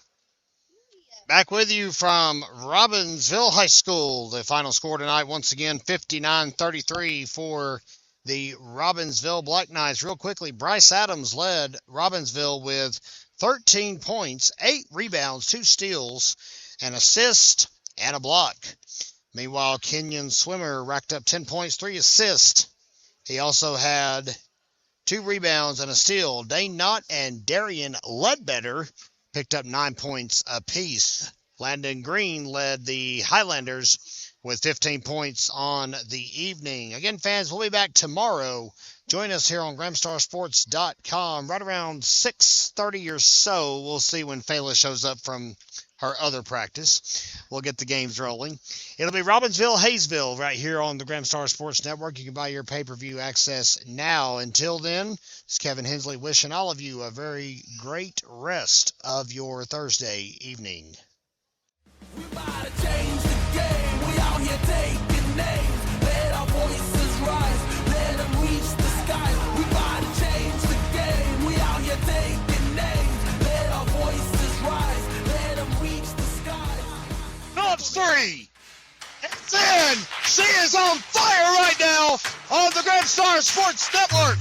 S1: Back with you from Robbinsville High School. The final score tonight, once again, 59-33 for the Robbinsville Black Knights. Real quickly, Bryce Adams led Robbinsville with 13 points, 8 rebounds, 2 steals, an assist, and a block. Meanwhile, Kenyon Swimmer racked up 10 points, 3 assists. He also had 2 rebounds and a steal. Dane Knott and Darian Ledbetter picked up 9 points apiece. Landon Green led the Highlanders with 15 points on the evening. Again, fans, we'll be back tomorrow. Join us here on GramstarSports.com right around 6:30 or so. We'll see when Fela shows up from her other practice. We'll get the games rolling. It'll be Robbinsville, Hayesville right here on the Gramstar Sports Network. You can buy your pay-per-view access now. Until then, it's Kevin Hensley wishing all of you a very great rest of your Thursday evening.
S4: We about to change the game. We out here taking names. Let our voices rise. Let them reach the sky. We about to change the game. We out here taking names. Let our voices rise. Let them reach the sky.
S1: Phillips 3. It's in. She is on fire right now on the Gramstar Sports Network.